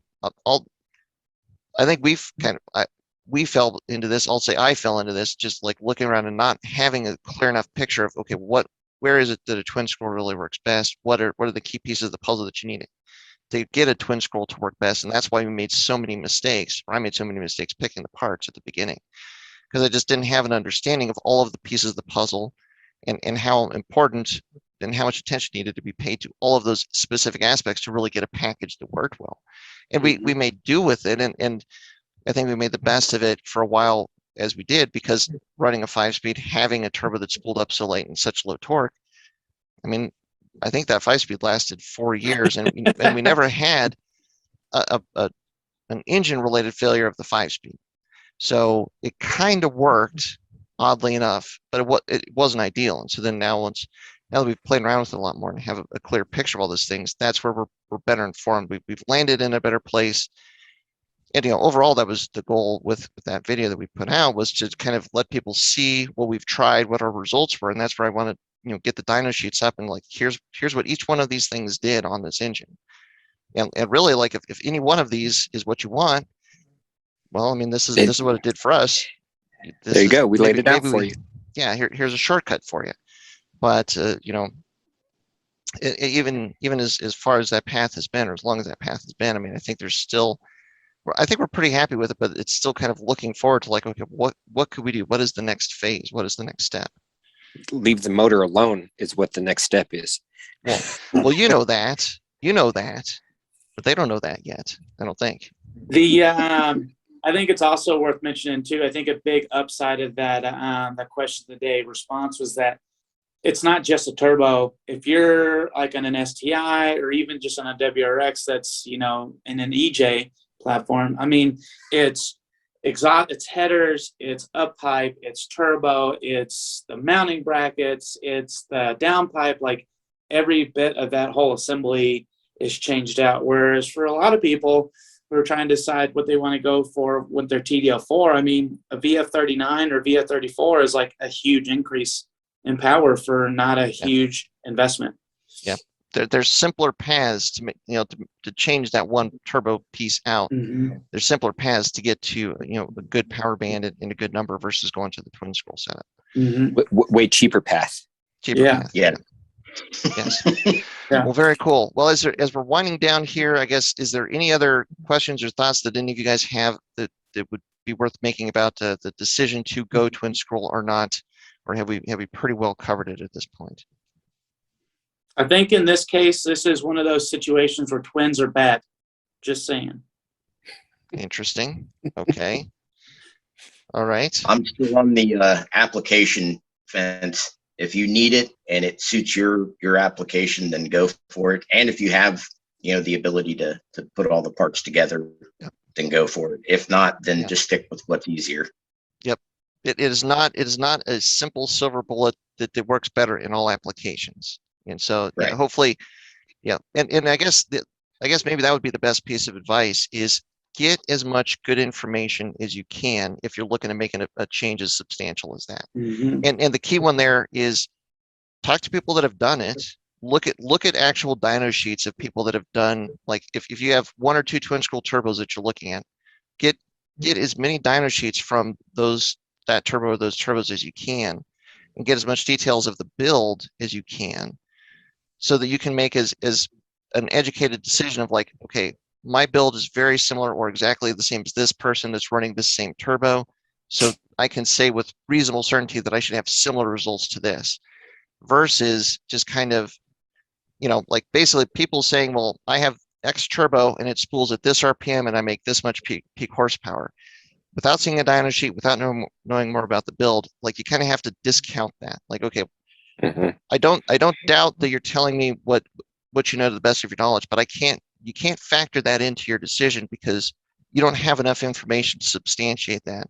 I think we fell into this. I'll say I fell into this, just like looking around and not having a clear enough picture of, okay, where is it that a twin scroll really works best? What are the key pieces of the puzzle that you need to get a twin scroll to work best? And that's why we made so many mistakes, or I made so many mistakes picking the parts at the beginning, because I just didn't have an understanding of all of the pieces of the puzzle, and how important and how much attention needed to be paid to all of those specific aspects to really get a package that worked well. And we made do with it, and I think we made the best of it for a while as we did, because running a 5-speed, having a turbo that spooled up so late and such low torque, I mean, I think that 5-speed lasted 4 years, and we never had an engine-related failure of the 5-speed. So it kind of worked, oddly enough, but it wasn't ideal. And so then now that we've played around with it a lot more and have a clear picture of all those things, that's where we're better informed. We've landed in a better place. And, you know, overall, that was the goal with that video that we put out, was to kind of let people see what we've tried, what our results were. And that's where I want to, you know, get the dyno sheets up and like, here's what each one of these things did on this engine. And really, like, if any one of these is what you want, well, I mean, this is what it did for us. There you go. We laid it out for you. Yeah, here's a shortcut for you. But you know, even as far as that path has been, or as long as that path has been, I mean, I think there's still I think we're pretty happy with it, but it's still kind of looking forward to like, okay, what could we do? What is the next phase? What is the next step? Leave the motor alone is what the next step is. Well, you know that, but they don't know that yet. I don't think. I think it's also worth mentioning too. I think a big upside of that question of the day response was that it's not just a turbo. If you're like on an STI or even just on a WRX that's, in an EJ platform, I mean, it's exhaust, it's headers, it's up pipe, it's turbo, it's the mounting brackets, it's the downpipe. Like every bit of that whole assembly is changed out. Whereas for a lot of people who are trying to decide what they want to go for with their TDL4, I mean, a VF39 or VF34 is like a huge increase in power for not a huge investment. Yeah. There's simpler paths to make, to change that one turbo piece out. Mm-hmm. There's simpler paths to get to, a good power band in a good number versus going to the twin scroll setup. Mm-hmm. Way cheaper path. Path. Yeah. Yes. Yeah. Well, very cool. Well, as we're winding down here, I guess, is there any other questions or thoughts that any of you guys have that would be worth making about the decision to go twin scroll or not? Or have we pretty well covered it at this point? I think in this case, this is one of those situations where twins are bad. Just saying. Interesting. Okay. All right. I'm still on the application fence. If you need it and it suits your application, then go for it. And if you have, the ability to put all the parts together, then go for it. If not, then just stick with what's easier. Yep. It is not a simple silver bullet that works better in all applications. And so Right. hopefully, and I guess maybe that would be the best piece of advice is get as much good information as you can if you're looking to make a change as substantial as that. Mm-hmm. And the key one there is talk to people that have done it. Look at actual dyno sheets of people that have done, like if you have one or two twin scroll turbos that you're looking at, get as many dyno sheets from that turbo or those turbos as you can, and get as much details of the build as you can, so that you can make as an educated decision of like, okay, my build is very similar or exactly the same as this person that's running this same turbo. So I can say with reasonable certainty that I should have similar results to this, versus just kind of, like basically people saying, well, I have X turbo and it spools at this RPM and I make this much peak horsepower. Without seeing a dyno sheet, without knowing more about the build, like you kind of have to discount that. Like, okay, I don't doubt that you're telling me what you know to the best of your knowledge, but you can't factor that into your decision because you don't have enough information to substantiate that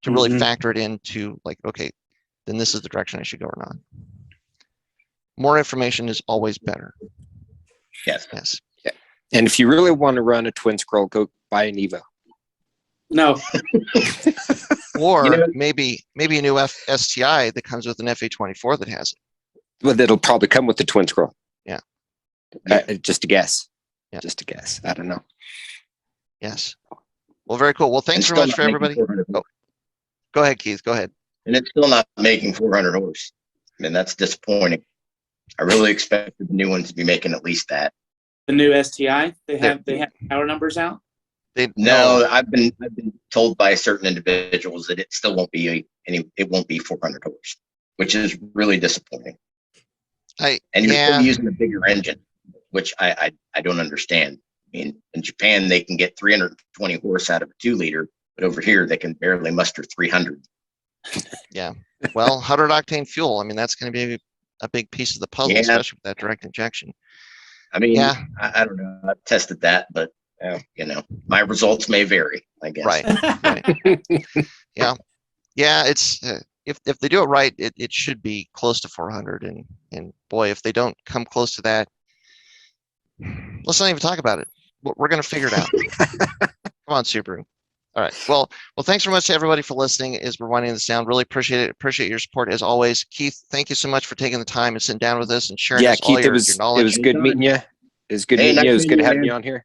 to really factor it into like, okay, then this is the direction I should go or not. More information is always better. Yes. Yeah. And if you really want to run a twin scroll, go buy an Evo. No. Or maybe a new STI that comes with an FA24 that has it. Well, that'll probably come with the twin scroll. Yeah. Just a guess. Yeah. Just a guess. I don't know. Yes. Well, very cool. Well, thanks very much for everybody. Oh, go ahead, Keith. Go ahead. And it's still not making 400 horse. I mean, that's disappointing. I really expected the new ones to be making at least that. The new STI, they have power numbers out. No, I've been told by certain individuals that it still won't be it won't be 400 horse, which is really disappointing. And you're still using a bigger engine, which I don't understand. I mean, in Japan they can get 320 horse out of a 2-liter, but over here they can barely muster 300. Yeah. Well, 100 octane fuel. I mean, that's going to be a big piece of the puzzle, especially with that direct injection. I mean, I don't know. I've tested that, but my results may vary, I guess. Right. Yeah. It's if they do it right, it should be close to 400. And boy, if they don't come close to that, let's not even talk about it. We're going to figure it out. Come on, Subaru. All right. Well, thanks very much to everybody for listening as we're winding this down. Really appreciate it. Appreciate your support as always. Keith, thank you so much for taking the time and sitting down with us and sharing Keith, all your knowledge. It was good meeting you. It was good meeting you. It was good having you on here.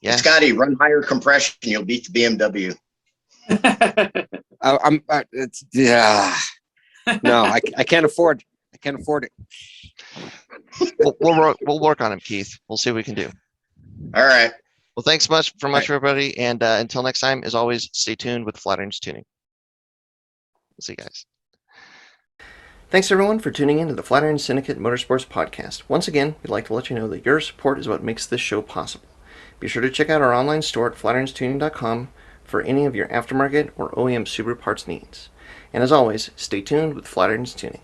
Yeah. Scotty, run higher compression. You'll beat the BMW. No, I can't afford. I can't afford it. We'll work on him, Keith. We'll see what we can do. All right. Well, thanks much All right. for everybody. And until next time, as always, stay tuned with Flatirons Tuning. We'll see you guys. Thanks everyone for tuning in to the Flatirons Syndicate Motorsports Podcast. Once again, we'd like to let you know that your support is what makes this show possible. Be sure to check out our online store at flatirons.com for any of your aftermarket or OEM Subaru parts needs. And as always, stay tuned with Flatirons Tuning.